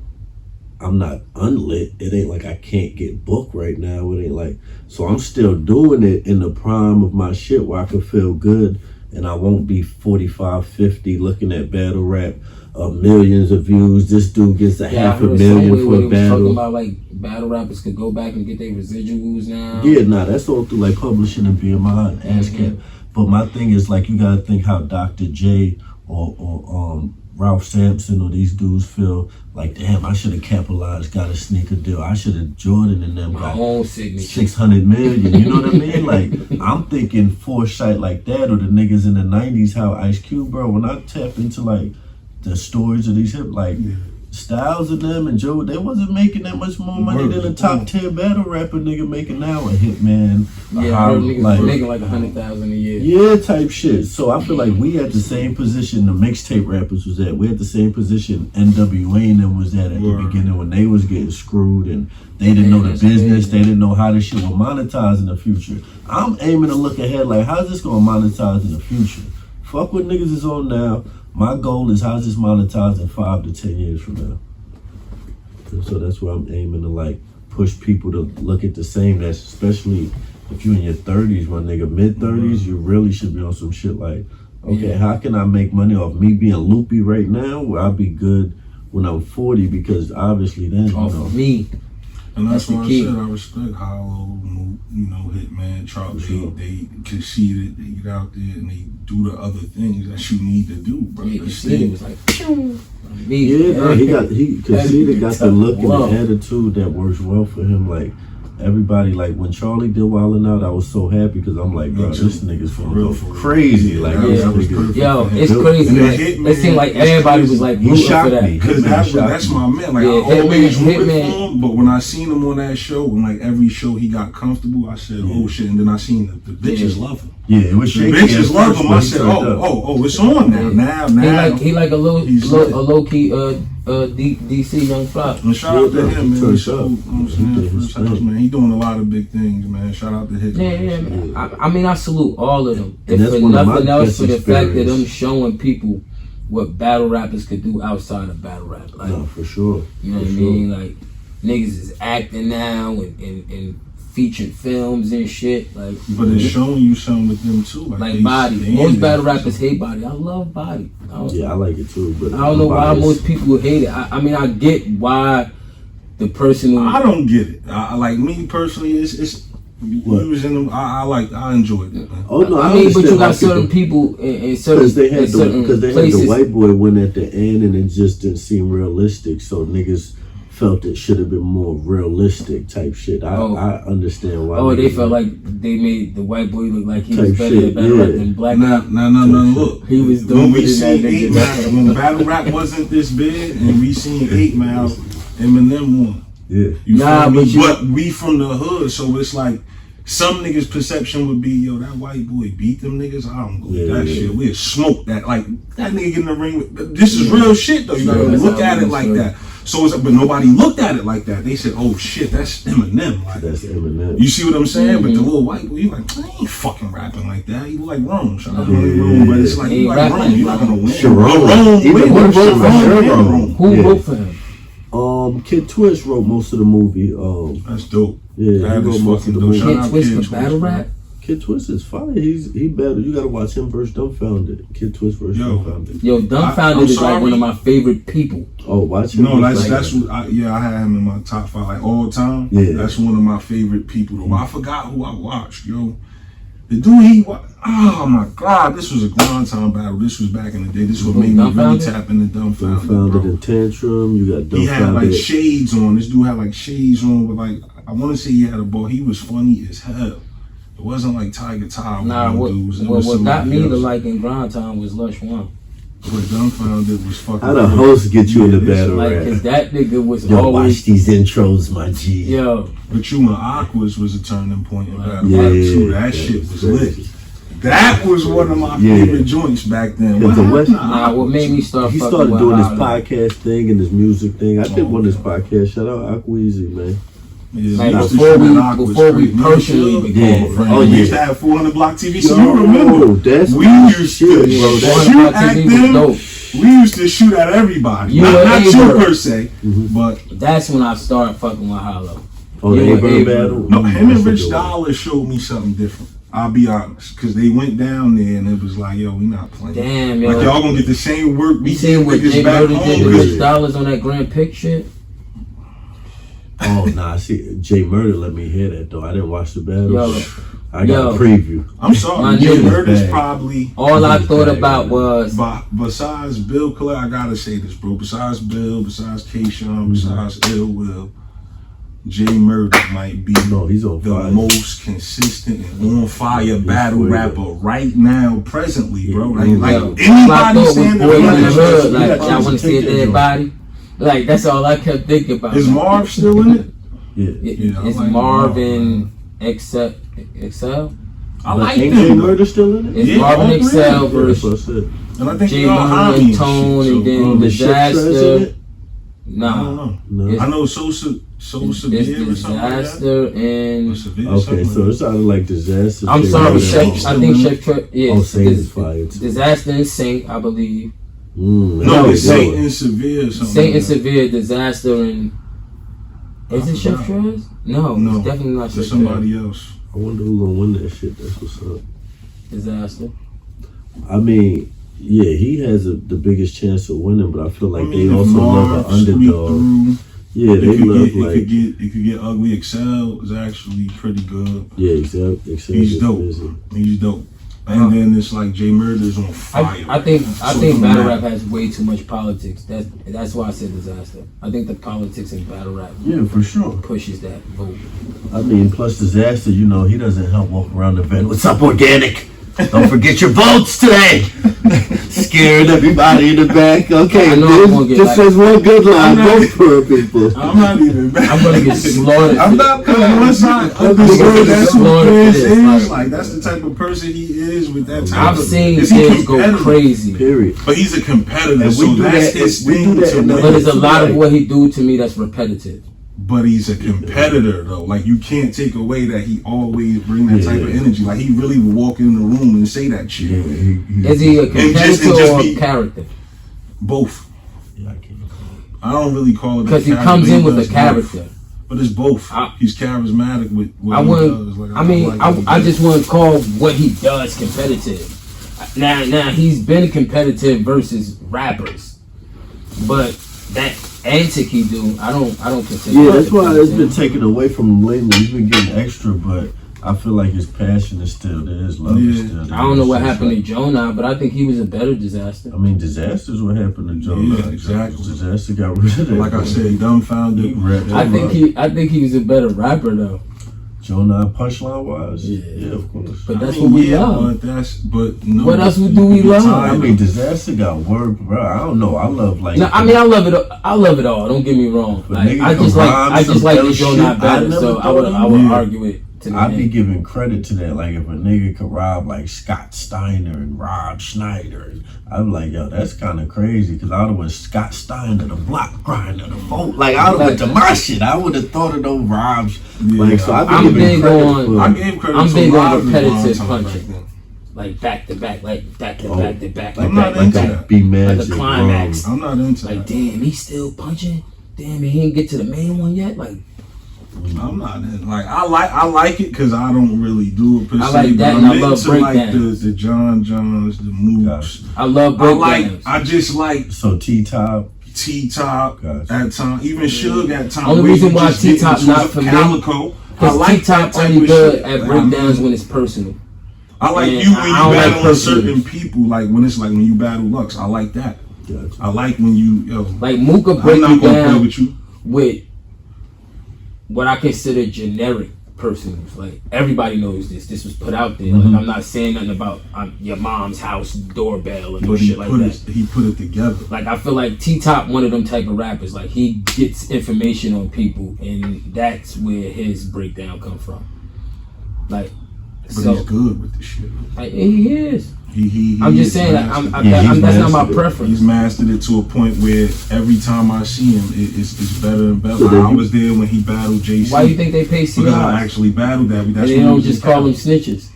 I'm not unlit. It ain't like I can't get booked right now. It ain't like, so I'm still doing it in the prime of my shit where I can feel good and I won't be 45, 50 looking at battle rap. millions of views. This dude gets a half a I heard million somewhere for where a they was talking battle. about like battle rappers could go back and get their residuals now. Yeah, nah, that's all through like publishing and BMI and ASCAP. But my thing is like you gotta think how Dr. J or Ralph Sampson or these dudes feel like, damn, I should have capitalized, got a sneaker deal. I should have Jordan and them My got own signature. 600 million. You know what I mean? Like I'm thinking foresight like that, or the niggas in the 90s, how Ice Cube, bro. When I tap into like the stories of these hip, like Styles and them and Joe, they wasn't making that much more money than a top 10 battle rapper nigga making now. A Hitman, Yeah, I heard niggas making like 100,000 a year. yeah, type shit. So I feel like we at the same position the mixtape rappers was at. We at the same position NWA and them was at the beginning when they was getting screwed and they didn't know the business. They didn't know how this shit will monetize in the future. I'm aiming to look ahead like, how's this gonna monetize in the future? Fuck what niggas is on now. My goal is how's this monetized in 5 to 10 years from now. And so that's where I'm aiming to like push people to look at the same. That's especially if you're in your 30s, my nigga, mid 30s, you really should be on some shit like, okay, how can I make money off me being loopy right now where I'll be good when I'm 40? Because obviously then, Off of me. And that's the why I key. said I respect Hollow, you know, Hitman, Charlie. They conceded, they get out there and they do the other things that you need to do, bro. Yeah, They Conceited was like, me. yeah, no, he Conceited got the look and Wow. the attitude that works well for him. Like everybody, like when Charlie did Wildin' Out, I was so happy because I'm like, bro, this nigga's for real, crazy. Like, that this was nigga- perfect. Yo, for him. it's crazy. And Like, Hitman, it seemed like it's everybody crazy. was like He rooting for shocked that. me. Cause that's my man. Like Yeah, I always Hitman- rooted for him, but when I seen him on that show, and like every show he got comfortable, I said, "Oh shit!" And then I seen the bitches love him. Yeah, it was The shaky. bitches at love first, him. but I he said, turned up. "Oh, it's on now. Now." He like a He's lit. low key DC Young Fly. And shout out to Yeah, him, he man. turned So, up. you know what I'm He saying? did his First house, thing. man. He doing a lot of big things, man. Shout out to him. Yeah, man. I mean, I salute all of them. And If that's for one of my nothing else, best for the fact that experience. them showing people what battle rappers could do outside of battle rap. Like, No, for sure. you know what I mean? Like, niggas is acting now and featured films and shit. Like, But it's showing you something with them too. like they Body. stand Most there. battle rappers hate Body. I love Body. Yeah, I like it too. But I don't know why nobody's- most people hate it. I mean, I get why the person who I don't get it. I like me personally. It's What? using them. I enjoyed it, man. Oh no, I mean, but understand you why got certain people- people in certain Because they had certain the places. white boy win at the end, and it just didn't seem realistic. So niggas felt it should have been more realistic type shit. I understand why. Oh, they niggas- felt like they made the white boy look like he was Type better shit, than yeah. than black. No. Look, He was doing when we it in that seen nigga. 8 Mile, when battle rap wasn't this big, and we seen 8 Mile, Eminem won. Yeah. You Nah, feel me? but you- But we from the hood, so it's like some niggas' perception would be, yo, that white boy beat them niggas. I don't go with Yeah, that yeah. shit. We'll smoke that. Like that nigga get in the ring. This is real shit though. You gotta Yeah, look that's at how it it like is, that. So it's, but nobody looked at it like that. They said, oh shit, that's Eminem. Like, That's Eminem. you see what I'm saying? Mm-hmm. But the little white boy, you like, I ain't fucking rapping like that. You look like Rome. Shout out to Yeah. Rome, but it's like He you ain't like rapping Rome. You're not like gonna win. Sharon. Rome Even win. who wrote for Sharon Sharon? win. Who Yeah. wrote for him? Kid Twist wrote most of the movie. That's dope. Yeah, he That wrote is most of fucking the dope. movie. Shout Kid out Twist Kid for battle man. rap? Kid Twist is fire. He better. You gotta watch him versus Dumbfounded. Kid Twist versus Yo. Dumbfounded. Yo, I'm Dumbfounded is like sorry. one of my favorite people. Oh, watch him. No, versus- that's what I had him in my top 5 like all time. Yeah. That's one of my favorite people though. I forgot who I watched, yo. The dude oh my god, this was a grind time battle. This was back in the day. This was made me really Dumbfounded? tap into Dumbfounded, Dumbfounded bro. and Tantrum. You got He had like Dumbfounded. shades on. This dude had like shades on, but like I want to say he had a ball. He was funny as hell. It wasn't like Tiger Ty. Nah, what dudes. It was got somebody me to else. like in grind time was Lush One. What Dumbfounded was fucking. How the host get you in the Yeah, battle Like, rap? cause that nigga was Yo, always watch these intros, my G. yo. But you and Aquas was a turning point in battle Yeah, rap too. That yeah, shit was crazy. lit. That was one of my Yeah. favorite joints back then. Cause the West- Nah, what made me start He fucking started with doing his Hollow. podcast thing and his music thing. I did one of his podcasts. Shout out Aqueezy, man. Yeah, Like, we used to before shoot we- at Aquas before we straight, man. personally Yeah. became Yeah. friends. Oh, We yeah. used to have 400 Block TV, so Yo, you remember. that's We my used shit, to bro. shoot That's- Block at TV was them. dope. We used to shoot at everybody. You Not and you Averb. per se, but That's when I started fucking with Hollow. Oh, the Yeah, Averb Averb. battle. no, him and That's a Rich good one. Dollar showed me something different. I'll be honest, because they went down there and it was like, yo, we not playing. Damn, yo. Like, y'all gonna get the same work we You seen what niggas Jay back Murder home. did to Rich Dollars on that Grand Pick shit? Oh, nah, see, Jay Murder let me hear that, though. I didn't watch the battle. Yo. I got a preview. I'm sorry, My Jay nigga. Murder's Bad. probably... All I thought about was... Besides Bill Collette, I gotta say this, bro. Besides Bill, besides K-Sean, besides Ill Will, Jay Murder might be he's on the fire. most consistent and on fire battle for rapper right now, presently, bro. Like, Yo, like all I anybody thought was stand Boys in the up Hood. You Like, got y'all to want to see a take that dead joint. body? Like, that's all I kept thinking about. Is Marv still in it? Yeah. Yeah, I It's like Marv Marv, and Excel. I But like ain't Jay them, though. Murder still in it? It's Yeah, Marvin all Excel three. Yeah, that's versus what I said. And I think Jay they all Murder homies and Tone, and then the Chef Trez in Disaster. it? I don't know. No. I know Sosa It's Severe or something like that. Disaster Or and Severe, Okay, something so like it sounded like Disaster. I'm Jay sorry, Murder. Chef. I think Chef Trez. Yeah, Oh, Saint is fire, too. Disaster and Saint, I believe. No, it's Saint and Severe or something. Saint and like that. Severe, Disaster, and is it Chef Trez? No, No, it's definitely not Chef There's Trez. somebody else. I wonder who's gonna win that shit. That's what's up. Disaster. I mean, yeah, he has the biggest chance of winning, but I feel like they if also Marv love an squeaked underdog. through, Yeah, they love it could get ugly. Excel is actually pretty good. yeah, except He's dope. busy. He's dope. And then it's like Jay Murder's on fire. I think So battle now- rap has way too much politics. That's why I said Disaster. I think the politics in battle rap Yeah, for sure. pushes that vote. I mean, plus Disaster, you know, he doesn't help walk around the event. What's up, Organic? Don't forget your votes today. Scaring everybody in the back. Okay, I know I'm gonna this get just like- says one good line. I'm not- Vote for people. I'm not even mad. I'm gonna get slaughtered. I'm not because once I understood that's who Chris is, like that's the type of person he is with that type I've of. seen is he kids go competitive? crazy, Period. But he's a competitor, And we so do that's that- his we do thing that to in the- win. but there's a lot of what he do to me that's repetitive. But he's a competitor though. Like you can't take away that he always bring that type of Yeah. energy. Like he really would walk in the room and say that shit. Is he a just competitor or be- a character? Both. Yeah, I can't. I don't really call it Because he character, comes but in with does a character. both. But it's both. He's charismatic with what I he wouldn't. does. Like, I mean, like what he I does. just wouldn't call what he does competitive. Now he's been competitive versus rappers, but that antic he do, I don't consider. Yeah, that that's why it's been competitive. taken away from him lately. He's been getting extra, but I feel like his passion is still there. His love is Yeah. still there. I don't know what It's just happened like- to Jonah, but I think he was a better Disaster. I mean, Disaster's what happened to Joe. Yeah, exactly. Disaster got rid of that. Like I said, dumbfounded. He rapped I think he was a better rapper though. Joe Nye punchline wise. Yeah. Yeah, of course. But that's I mean, what we yeah, love. But no. What else do we love? I mean, Disaster got work, bro. I don't know. I love like. No, I mean I love it. I love it all. Don't get me wrong. But Like, niggas I just can like rhyme I just some like the better Joe shit. not I better. never So thought I would Yeah. argue it to the I'd be end. giving credit to that. Like if a nigga could rob like Scott Steiner and Rob Schneider, I'm like, yo, that's kind of crazy. Cause I would have went Scott Steiner, the block grinder, the vote. Like I would have went to my shit. I would have thought of those Robs. Yeah. Like so, I'd be I'm giving big credit on- for- I gave credit I'm to big a on lot of repetitive times punching. back then. Like back to back, like back to Oh, back to back, I'm like not back into to that. back. Be Like magic. the climax. I'm not into Like that. damn, he's still punching. Damn, he didn't get to the main one yet. Like I'm not in, like I like it because I don't really do it per se. I like that but and I'm I love into like breakdowns. the John Johns, the moves. Gotcha. I love breakdowns. I just like So T-Top. T-Top Gotcha. at time, even Suge at time. Only where reason you why just get T-Top into not a for me, Calico. I Because like T-Top that type only of good shit. at Like, breakdowns when it's personal. I like And you when you I don't like battle with personals. certain people, like when it's like when you battle Lux. I like that. Gotcha. I like when you Like Mooka I'm break not you gonna play down with you. with what I consider generic personals. Like everybody knows this. This was put out there. Like I'm not saying nothing about your mom's house doorbell and no But he shit like put that. it. He put it together. Like I feel like T-Top one of them type of rappers. Like he gets information on people, and that's where his breakdown come from. Like, But so he's good with the shit. like, he is. He I'm just is saying, like, mastered. that's not my mastered it. preference. He's mastered it to a point where every time I see him, it's better and better. So then I you- was there when he battled JC. Why do you think they pay Because I CI? actually battled that. And That's they when don't we just was call them battling. snitches.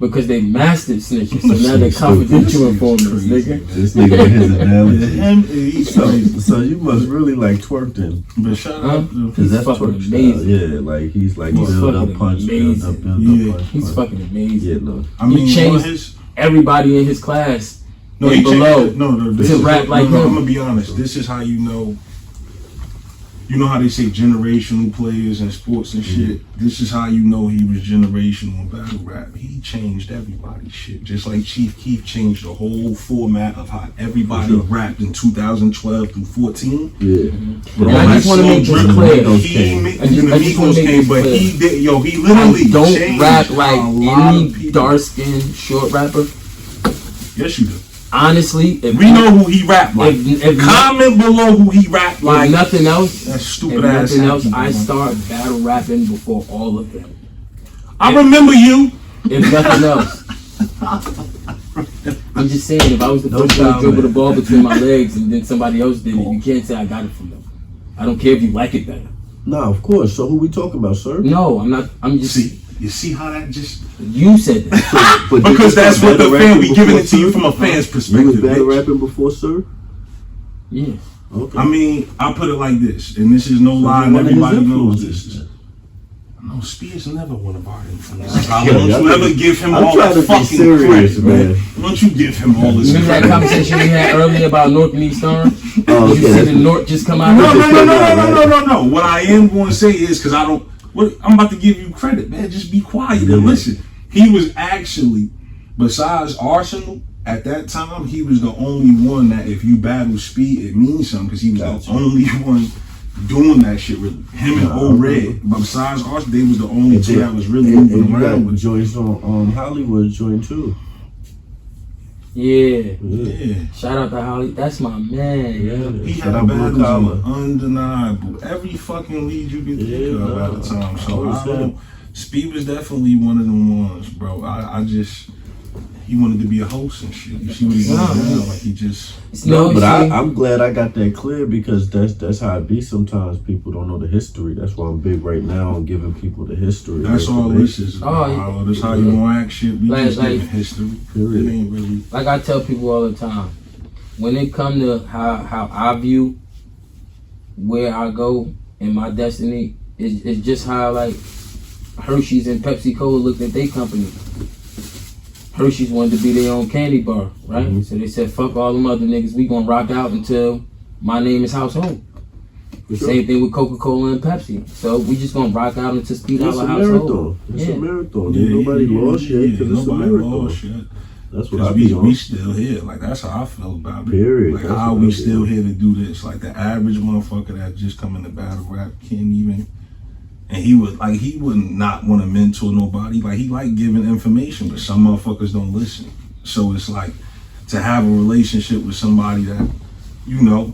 Because they mastered snitching, so now they're confidential informants, nigga. This nigga with his analogy. He's crazy. So you must really like twerk then. But shout out to Cause that's fucking twerk amazing. style. Yeah, like he's like He's build fucking up, punch, build up, Yeah. punch. He's fucking amazing. Yeah, no. I mean, He changed his, everybody in his class no, and he below changed, no, this to is, rap like no, him. I'm gonna be honest. This is how you know how they say generational players in sports and shit. This is how you know he was generational in battle rap. He changed everybody's shit. Just like Chief Keef changed the whole format of how everybody rapped in 2012 through 14. Yeah. And I just want to make this clear. The Migos came, but he did. Yo, he literally I don't changed rap like a lot of any people. dark-skinned short rapper. Yes, you do. Honestly, if We know who he rapped like. if Comment below who he rapped like. if nothing else, That stupid if ass. nothing else, happy, I man. start battle rapping before all of them. I remember you. If nothing else, I'm just saying, if I was the No first one to doubt, dribble the man. ball between my legs and then somebody else did it, you can't say I got it from them. I don't care if you like it better. Nah, of course. So who we talking about, sir? No, I'm not. I'm just. You see how that just. You said that. But did Because you that's start what the battle fan, rapping we giving before, it to you sir? from a fan's You was perspective. battle bitch. rapping before, sir? Yeah. Okay. I mean, I put it like this, and this is no So lie, you're and one of his everybody knows influences, this. No, Spears never won about influence. Yeah, Don't you I'm ever give him I'm all trying that to be fucking serious, credit, man. man. Don't you give him all this Remember that credit. conversation we had earlier about North and East Orange? Oh, Did you okay. see the North just come out? No. What I am going to say is, because I'm about to give you credit, man. Just be quiet and listen. He was actually, besides Arsenal, at that time, he was the only one that if you battle Speed, it means something, because he was the only one doing that shit really. Him and O-Red. But besides Arsenal, they was the only two that was really and moving you around got with. joints on Hollywood joint too. Yeah. Yeah. Shout out to Holly. That's my man. He Shout had out Blue battles Collar. on undeniable. Every fucking lead you could think of at the time. So I was Speed was definitely one of them ones, bro. I just, he wanted to be a host and shit. You see what he's doing now? Like he just. No, But see, I'm glad I got that clear, because that's how it be sometimes. People don't know the history. That's why I'm big right now on giving people the history. That's all this is. Oh, That's how you gonna act shit. We Like- just giving history. Period. It ain't really. like I tell people all the time, when it come to how I view where I go in my destiny, it's just how like Hershey's and Pepsi Cola looked at their company. Hershey's wanted to be their own candy bar, right? Mm-hmm. So they said, fuck all them other niggas, we gonna rock out until my name is household. For sure. Same thing with Coca-Cola and Pepsi. So we just gonna rock out until Speed It's Dollar a household. marathon. It's Yeah. a marathon. Nobody lost yet, because it's a nobody marathon. lost yet. That's what I Because be we on. still here. Like, that's how I feel about it. Period. Like, That's how what I we be still on. here to do this. Like, the average motherfucker that just come into battle rap can't even. And he would not want to mentor nobody. Like, he like giving information, but some motherfuckers don't listen. So it's like, to have a relationship with somebody that, you know,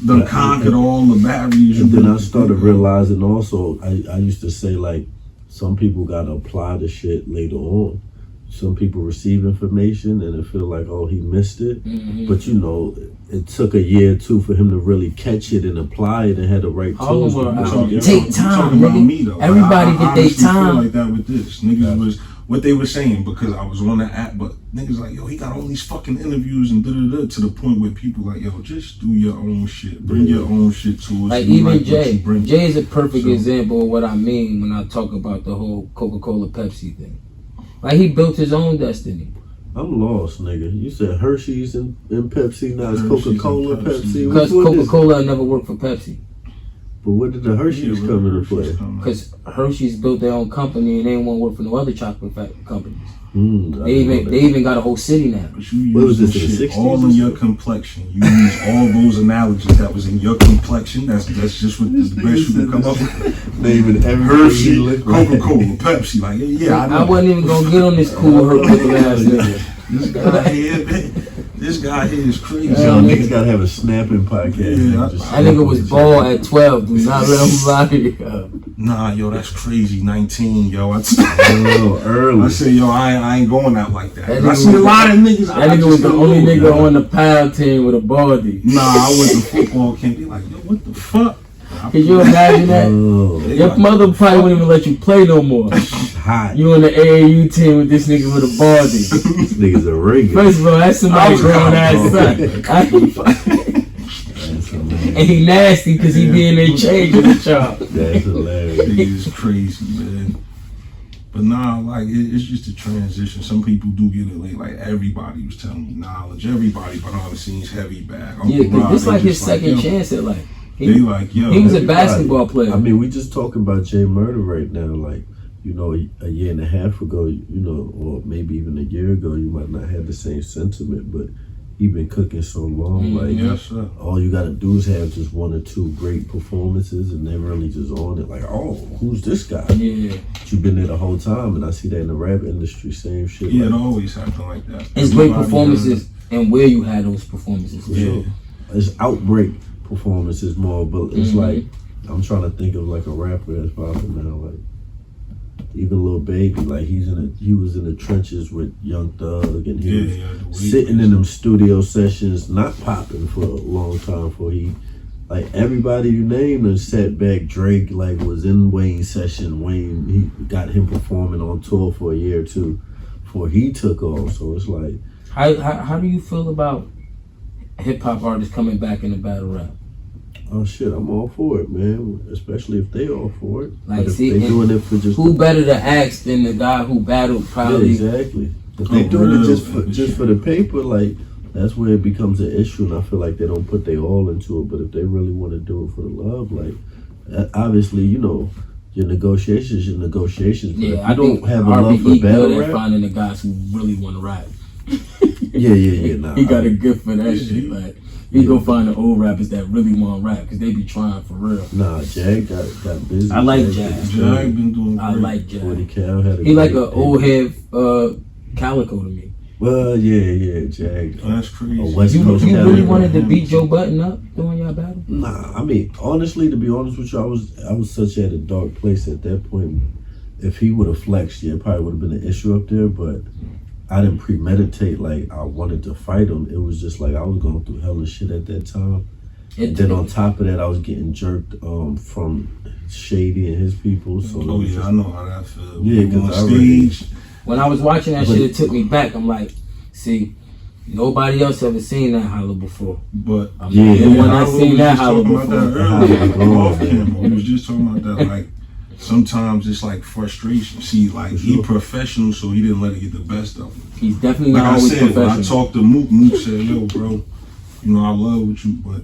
done conquered all the barriers. And then I started realizing also, I used to say, like, some people got to apply the shit later on. Some people receive information and it feel like, oh, he missed it. Mm-hmm. But, you know, it took a year or two for him to really catch it and apply it and had the right tools. All to over put it Take together. time, talking about nigga. me, though. Like, Everybody I get their honestly feel time. like that with this. Niggas was what they were saying, because I was on the app, but niggas like, yo, he got all these fucking interviews and da-da-da, to the point where people like, yo, just do your own shit. Bring your own shit to us. Like We even what Jay. you bring. Jay is a perfect So- example of what I mean when I talk about the whole Coca-Cola Pepsi thing. Like he built his own destiny. I'm lost, nigga. You said Hershey's and Pepsi, now it's Hershey's and Coca-Cola, Pepsi. Pepsi. Because Which one is it? Coca-Cola never worked for Pepsi. But where did the Hershey's Yeah, come into Hershey's play? come in. Because Hershey's built their own company and they didn't want to work for no other chocolate companies. I didn't know that. They even got a whole city now. But you What was use this, in the shit 60s all or in your something? complexion. You use all those analogies that was in your complexion. That's just what the best you can come up with. Naming every Hershey, Coca-Cola, Pepsi. Like, yeah, I know. I wasn't even gonna get on this cool hurt looking ass nigga. This guy here is crazy. Yo, niggas gotta have a snapping podcast. Yeah, Just That nigga was bald at 12. Do not let him lie to you. Nah, yo, that's crazy. 19, yo. I early. say, yo, I ain't going out like that. That I nigga see a was- lot of niggas. That nigga was the only nigga on the PAL team with a baldy. Nah, I went to football camp. They like, yo, what the fuck? Could you imagine that? Oh, Your mother probably wouldn't even let you play no more. hot. You on the AAU team with this nigga with a baldy. This nigga's a ringer. First of all, that's somebody grown ass son. And he nasty because he be in there changing the chop. That's hilarious. Niggas crazy, man. But nah, like it's just a transition. Some people do get it late. Like everybody was telling me knowledge. Everybody behind the scenes heavy bag. Yeah, this like his second chance at life. They like, yo. He was a basketball player. I mean, we just talking about Jay Murder right now. Like, you know, a year and a half ago, you know, or maybe even a year ago, you might not have the same sentiment, but he been cooking so long. Like, yes, sir. All you gotta do is have just one or two great performances, and they're really just on it. Like, oh, who's this guy? Yeah. But you've been there the whole time, and I see that in the rap industry, same shit. Yeah, like, it always happen like that. It's great performances and where you had those performances. For sure. It's outbreak performances more, but it's like I'm trying to think of like a rapper that's popping now, like even Lil Baby, like he was in the trenches with Young Thug, and he was sitting in them studio sessions, not popping for a long time. For he, like everybody you named, and sat back. Drake like was in Wayne's session. Wayne, he got him performing on tour for a year or two before he took off. So it's like, how do you feel about hip hop artists coming back in the battle rap? oh shit, I'm all for it, man. Especially if they all for it. Like, but if see, they doing it for just who better to ask than the guy who battled probably? Yeah, exactly. If they doing it just for the paper, like that's where it becomes an issue, and I feel like they don't put their all into it. But if they really want to do it for the love, like obviously, you know, your negotiations. But Yeah, if I you don't think have a love for RBE battle good at rap, finding the guys who really want to rap. yeah. Nah, He got a gift for that shit. Like, he gonna find the old rappers that really want to rap because they be trying for real. Nah, Jag got busy. I like Jag. Jag been doing great. I like Jag. Woody Cal had a He like great an old head Calico to me. Well, yeah, Jag. That's crazy. A West You Coast really Calico. wanted to beat Joe Button up during your battle? Nah, I mean, honestly, to be honest with you, I was such at a dark place at that point. If he would have flexed, yeah, it probably would have been an issue up there, but I didn't premeditate like I wanted to fight him. It was just like I was going through hella shit at that time. And then on top of that, I was getting jerked from Shady and his people. So oh yeah, I know how that feels. Yeah, on because stage. When I was watching that shit, it took me back. I'm like, see, nobody else ever seen that holler before. But yeah, when I seen that holler before. We was just talking about that. Like sometimes it's like frustration. See, like he professional, so he didn't let it get the best of him. He's definitely Like not I always said, when I professional. talked to Mook said, "Yo, bro, you know I love with you, but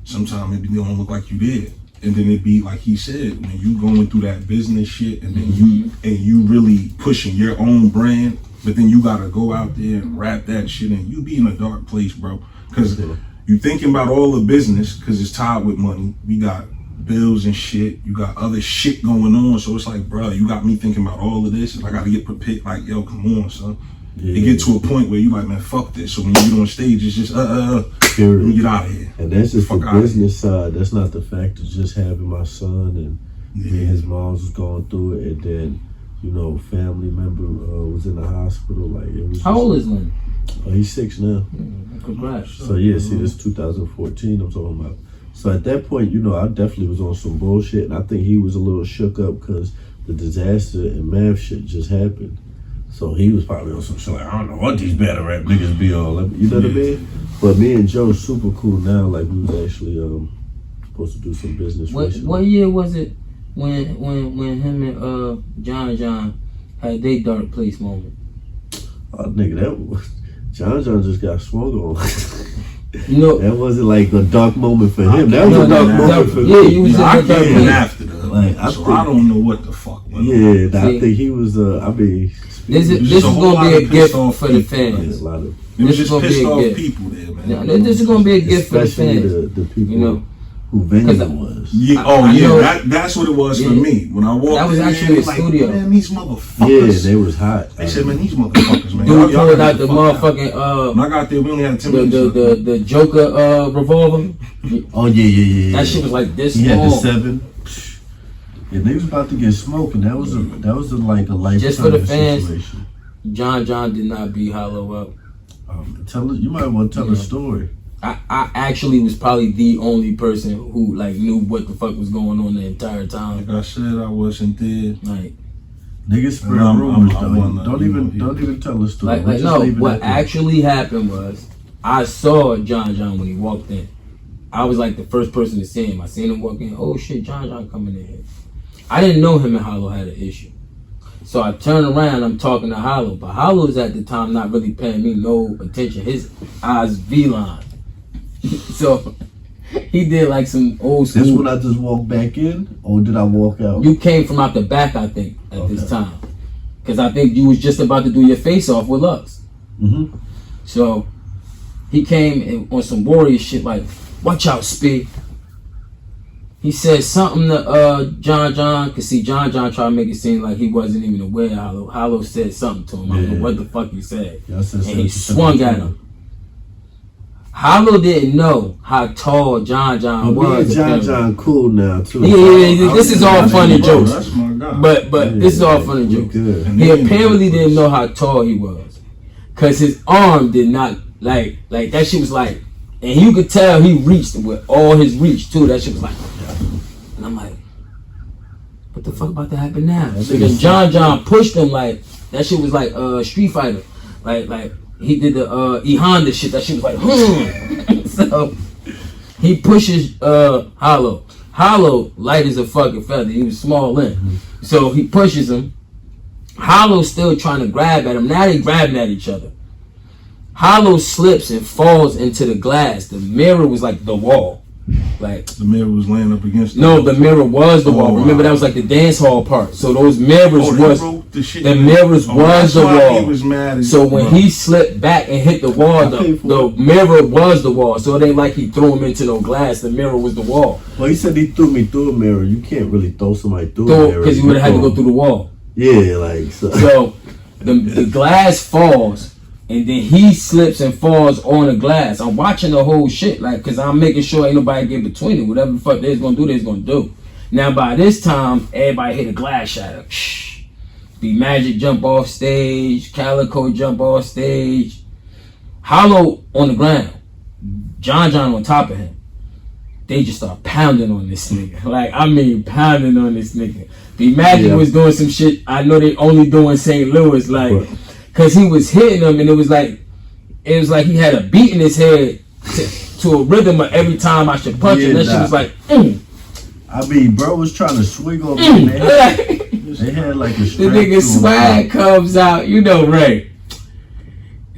sometimes maybe you don't look like you did." And then it be like he said, when you going through that business shit, and then you really pushing your own brand, but then you gotta go out there and rap that shit, and you be in a dark place, bro. Because you thinking about all the business, because it's tied with money. We got bills and shit. You got other shit going on, so it's like, bro, you got me thinking about all of this, and I gotta get prepared. Like, yo, come on, son. Yeah. It get to a point where you like, man, fuck this. So when you get on stage, it's just let me get out of here. And that's just Fuck the outta business side. That's not the fact of just having my son and me and his mom was going through it, and then, you know, family member was in the hospital. Like it was. How old is Lynn? He's 6 now. Congrats. So yeah, see, this is 2014 I'm talking about. So at that point, you know, I definitely was on some bullshit, and I think he was a little shook up because the disaster and math shit just happened. So he was probably on some shit like, I don't know what these battle rap niggas be on. You know what I mean? But me and Joe super cool now. Like we was actually supposed to do some business. What year was it when him and John had their dark place moment? Oh nigga, that was John just got swung on. You know, that wasn't like a dark moment for him. That was a dark moment for me. Yeah, me. you was I in the dark came place. after that. Like, I don't know what the fuck went on. Yeah, I think he was. I mean, this is gonna be a gift for the fans. A lot of. It was This is just gonna be pissed a off gift. people there, man. Yeah, this is gonna be a gift for the Especially fans. the people, You know, who venue was. Yeah, I know. that's what it was for Yeah. me. When I walked That was in, actually man, a like, studio. Man, these motherfuckers. Yeah, they was hot. They said, man, these motherfuckers, man. dude y'all pulled gotta out the fuck motherfucking When I got there, we only had 10 minutes. the Joker revolver. Oh yeah. That shit was like this He had the long. 7. Yeah, they was about to get smoking. That was like a lifetime Just for the fans. situation. John did not beat Hollow up. You might want to tell a story. I actually was probably the only person who like knew what the fuck was going on the entire time. Like I said, I wasn't there. Like Niggas spread And I'm- rumors. I'm one of- Don't even tell us story. Like no, what actually happened was I saw John when he walked in. I was like the first person to see him. I seen him walk in. Oh shit, John coming in here. I didn't know him and Hollow had an issue. So I turn around, I'm talking to Hollow. But Hollow's at the time not really paying me no attention. His eyes V-line. So he did like some old school. This when I just walked back in, or did I walk out? You came from out the back, I think, at this time. Because I think you was just about to do your face off with Lux. Mm-hmm. So he came on some warrior shit like, watch out, Spee. He said something to John, cause see John tried to make it seem like he wasn't even aware of Hollow. Hollow said something to him. I don't know what the fuck he said. Yeah, and he swung at him. Hollow didn't know how tall John was. John cool now too. Yeah, this is all funny jokes. That's my guy. But this is all funny jokes. Good. He apparently didn't know how tall he was, cause his arm did not like that shit was like, and you could tell he reached with all his reach too. That shit was like, and I'm like, what the fuck about to happen now? So then John pushed him like that shit was like Street Fighter, like he did the E Honda shit. That shit was like, so he pushes Hollow. Hollow light as a fucking feather. He was small in, so he pushes him. Hollow's still trying to grab at him. Now they grabbing at each other. Hollow slips and falls into the glass. The mirror was like the wall. Like the mirror was laying up against the no, the mirror was the wall. wow. Remember that was like the dance hall part. So those mirrors the mirrors was the wall. He was mad so when he slipped back and hit the wall, the mirror was the wall. So it ain't like he threw him into no glass. The mirror was the wall. Well, he said he threw me through a mirror. You can't really throw somebody through a mirror Because he would have had to go through the wall. Yeah, like so. So the glass falls. And then he slips and falls on the glass. I'm watching the whole shit, like, cause I'm making sure ain't nobody get between it. Whatever the fuck they's gonna do. Now by this time, everybody hit a glass shatter. B Magic jump off stage, Calico jump off stage. Hollow on the ground, John on top of him. They just start pounding on this nigga. Like, I mean, pounding on this nigga. B Magic was doing some shit I know they only do in St. Louis, like. Cause he was hitting them, and it was like he had a beat in his head to a rhythm of every time I should punch him. That shit was like, I mean, bro was trying to swing on me. They had like a the nigga swag comes out, you know, Ray.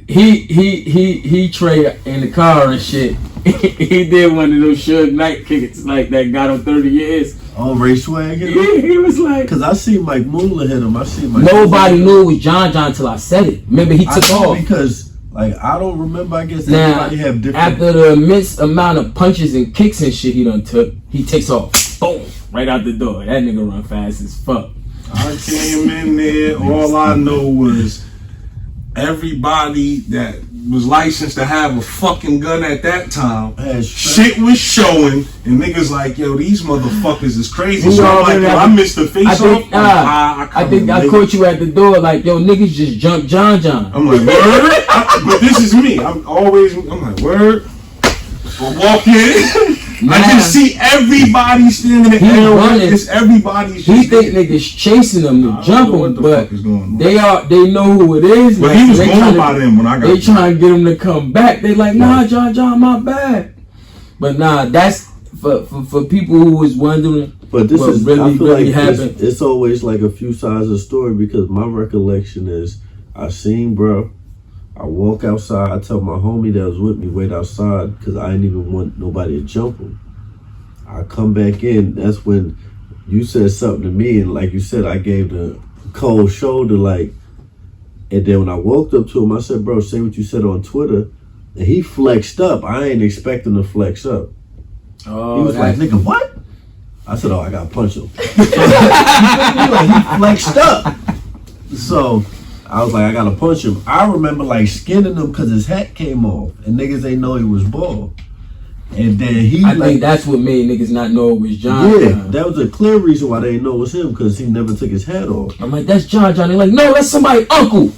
He Trey in the car and shit. He did one of those Suge Knight kicks like that got him 30 years. Oh, Ray Swag hit him? Yeah, he was like... Because I see Mike Moolah hit him. I see Mike Nobody knew it was John until I said it. Remember, he took off. Because, like, I don't remember. I guess now, everybody have different... After the immense amount of punches and kicks and shit he done took, he takes off. Boom! Right out the door. That nigga run fast as fuck. I came in there, all I know was everybody that was licensed to have a fucking gun at that time, shit was showing, and niggas like, yo, these motherfuckers is crazy. So I'm like, yo, I missed the face off. I think I caught you at the door like, yo, niggas just jumped John. I'm like, word? But this is me. I'm like, word? But walk in. I just see everybody standing there. It's everybody's. He think niggas chasing them to jump him, but they know who it is. But he was going by them when I got. They trying to get him to come back. They like, nah, John, my bad. But nah, that's for people who was wondering. But this is really, I feel really like happened. It's always like a few sides of the story because my recollection is I seen bro. I walk outside. I tell my homie that was with me, wait outside because I didn't even want nobody to jump him. I come back in. That's when you said something to me, and like you said, I gave the cold shoulder, like. And then when I walked up to him, I said, "Bro, say what you said on Twitter." And he flexed up. I ain't expecting to flex up. Oh, he was like, "Nigga, what?" I said, "Oh, I gotta punch him." He flexed up. So. I was like, I gotta punch him. I remember like skinning him because his hat came off and niggas ain't know he was bald. And then I think that's what made niggas not know it was John. Yeah, that was a clear reason why they didn't know it was him because he never took his hat off. I'm like, that's John. They're like, no, that's somebody's uncle.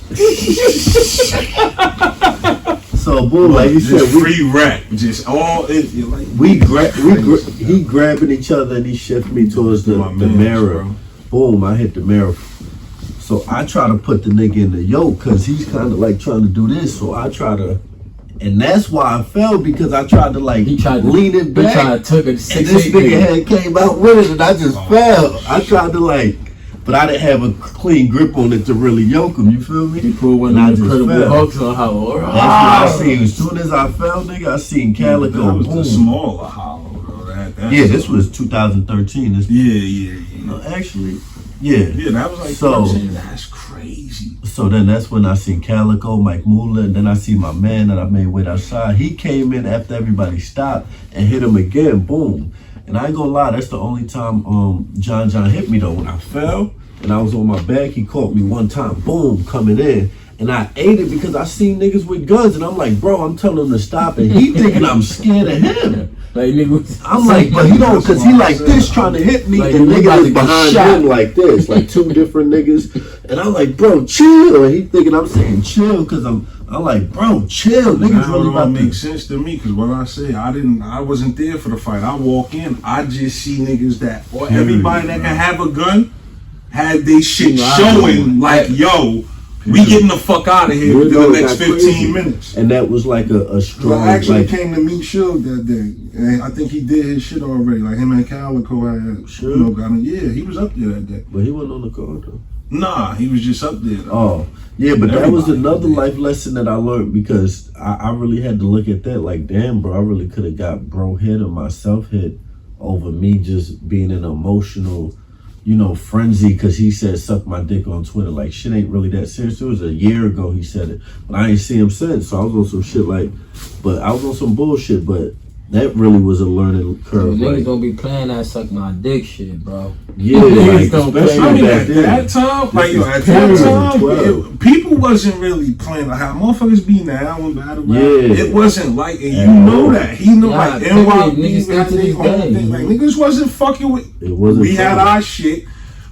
So boom, like you said, free rap, just all it. Like, he grabbing each other and he shifted me towards the mirror. Bro. Boom, I hit the mirror. So I try to put the nigga in the yoke because he's kind of like trying to do this. So I try to, and that's why I fell, because I tried to like lean it back. He tried to took it and this nigga had came out with it and I just fell. I tried to like, but I didn't have a clean grip on it to really yoke him. You feel me? He pulled one of the Incredible Hulks on Hollow. That's what I seen. As soon as I fell, nigga, I seen Calico. That was the smaller Hollow, bro. Yeah, this was 2013. Yeah. No, actually, yeah. Yeah, that was like, so. That's crazy. So then that's when I seen Calico, Mike Mula, and then I see my man that I made wait outside. He came in after everybody stopped and hit him again. Boom. And I ain't gonna lie, that's the only time John hit me though. When I fell and I was on my back, he caught me one time, boom, coming in. And I ate it because I seen niggas with guns and I'm like, bro, I'm telling him to stop, and he thinking I'm scared of him. Like, nigga, I'm like, but he don't, cause he like this trying to hit me, like, and niggas is behind him like this, like two different niggas. And I'm like, bro, chill. And he thinking I'm saying chill, cause I'm like, bro, chill. Niggas really about to make sense to me, cause what I say, I wasn't there for the fight. I walk in, I just see niggas that, or everybody that can have a gun, had they shit showing, like, yo, we getting the fuck out of here within the next 15 minutes. And that was like a strong. I actually came to meet Suge that day, and I think he did his shit already. Like him and Calico had, got him. Yeah, he was up there that day. But he wasn't on the card though. Nah, he was just up there though. Oh, yeah, but that was another life lesson that I learned, because I really had to look at that like, damn, bro, I really could have got bro hit or myself hit over me just being an emotional, frenzy, because he said suck my dick on Twitter. Like, shit ain't really that serious. It was a year ago he said it, but I ain't see him since. So I was on some shit but I was on some bullshit, but that really was a learning curve. Niggas don't be playing that suck my dick shit, bro. Yeah, like, especially back then. At that time, people wasn't really playing like how motherfuckers be now in battle rap. Yeah. It wasn't like, and you know that. He know like NYP had their own thing. Like, niggas wasn't fucking with. It wasn't. We had our shit.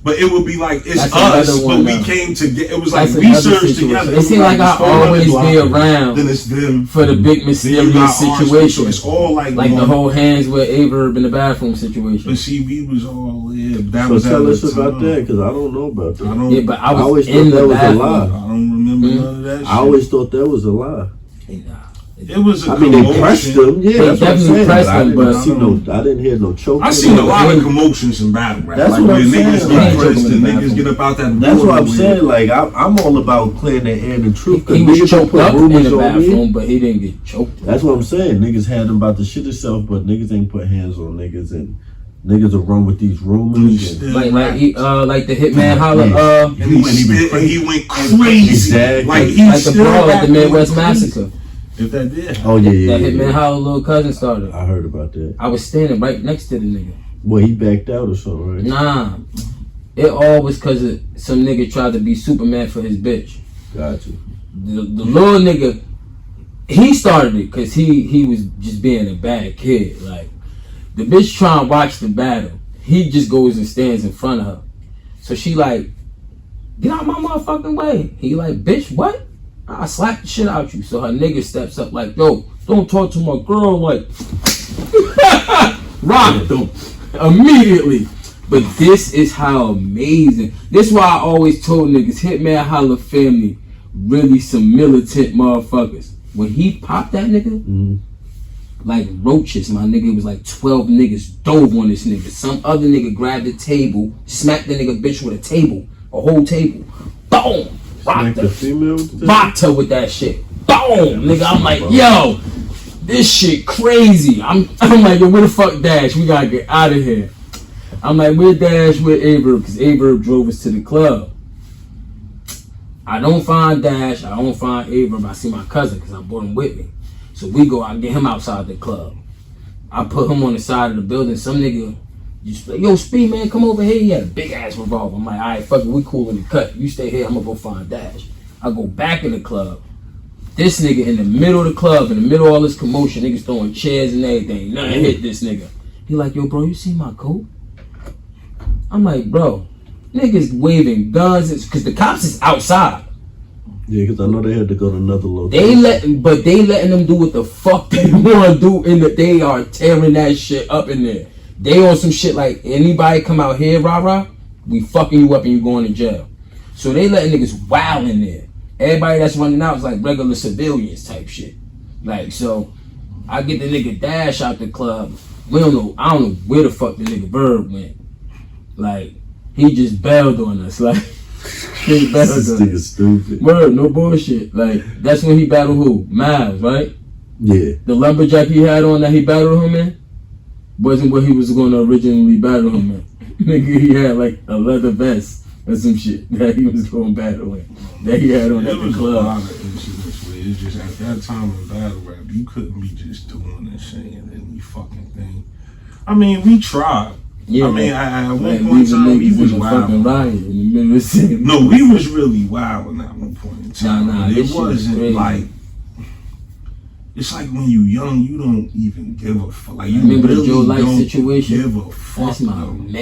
But it would be like, it's us, but we came together. It was like research together. It seemed like I always be around then it's them, for the big mysterious situation. It's all like the whole hands with Averb in the bathroom situation. But see, we was all, that so was tell us about that, because I don't know about that. Yeah, but I always in thought the that was bathroom. a lie. I don't remember none of that shit. I always thought that was a lie. It was a commotion. They pressed him. Yeah, that's what I'm saying. I didn't hear no choking. I seen a lot of commotions in battle rap. That's what I'm saying. Niggas get pressed and niggas get up out that. That's what I'm saying. Like, I'm all about clearing the air and the truth. He was choked up in the bathroom, but he didn't get choked. That's what I'm saying. Niggas had him about to shit himself, but niggas ain't put hands on niggas, and niggas will run with these rumors. Like the Hitman Holla. He went crazy. Exactly. Like the brawl at the Midwest Massacre. If that did. Oh yeah. That Hitman Holla little cousin started. I heard about that. I was standing right next to the nigga. Well, he backed out or something, right? Nah. It all was because of some nigga tried to be Superman for his bitch. Gotcha. The little nigga, he started it because he was just being a bad kid. Like, the bitch trying to watch the battle. He just goes and stands in front of her. So she like, get out my motherfucking way. He like, bitch, what? I slap the shit out you. So her nigga steps up like, yo, don't talk to my girl. Like, rock them immediately. But this is how amazing. This is why I always told niggas, Hitman Holla family, really some militant motherfuckers. When he popped that nigga, like roaches, my nigga, it was like 12 niggas dove on this nigga. Some other nigga grabbed the table, smacked the nigga bitch with a whole table. Boom! Rocked her with that shit. Boom! Nigga, I'm like, yo, this shit crazy. I'm like, yo, where the fuck Dash? We gotta get out of here. I'm like, where Dash with Averb? Because Averb drove us to the club. I don't find Dash. I don't find Averb. I see my cousin because I brought him with me. So we go, I get him outside the club. I put him on the side of the building. Some nigga just like, yo, Spee, man, come over here. He had a big ass revolver. I'm like, all right, fuck it, we cool in the cut. You stay here, I'm gonna go find Dash. I go back in the club. This nigga in the middle of the club, in the middle of all this commotion, niggas throwing chairs and everything. Nothing hit this nigga. He like, yo, bro, you see my coat? I'm like, bro, niggas waving guns, because the cops is outside. Yeah, because I know they had to go to another location. They letting them do what the fuck they want to do. They are tearing that shit up in there. They on some shit like, anybody come out here, rah-rah, we fucking you up and you going to jail. So they letting niggas wow in there. Everybody that's running out is like regular civilians type shit. Like, so I get the nigga Dash out the club. I don't know where the fuck the nigga Bird went. Like, he just bailed on us. Like, he bailed on us. This nigga stupid. Word, no bullshit. Like, that's when he battled who? Miles, right? Yeah. The lumberjack he had on that he battled him in wasn't what he was going to originally battle him in. Nigga, he had like a leather vest or some shit that he was going to battle in. That he had on at the club. A lot of incidents where it's just at that time in battle rap, you couldn't be just doing and saying any fucking thing. I mean, we tried. Yeah, I mean, at one like, point in time, we was fucking wild. riot in the middle of the city. No, we was really wild at one point in time. Nah, But this it shit was wasn't crazy. like. It's like when you young, you don't even give a fuck. Like, you Remember the really Joe Light don't situation? give a fuck. That's my though. man.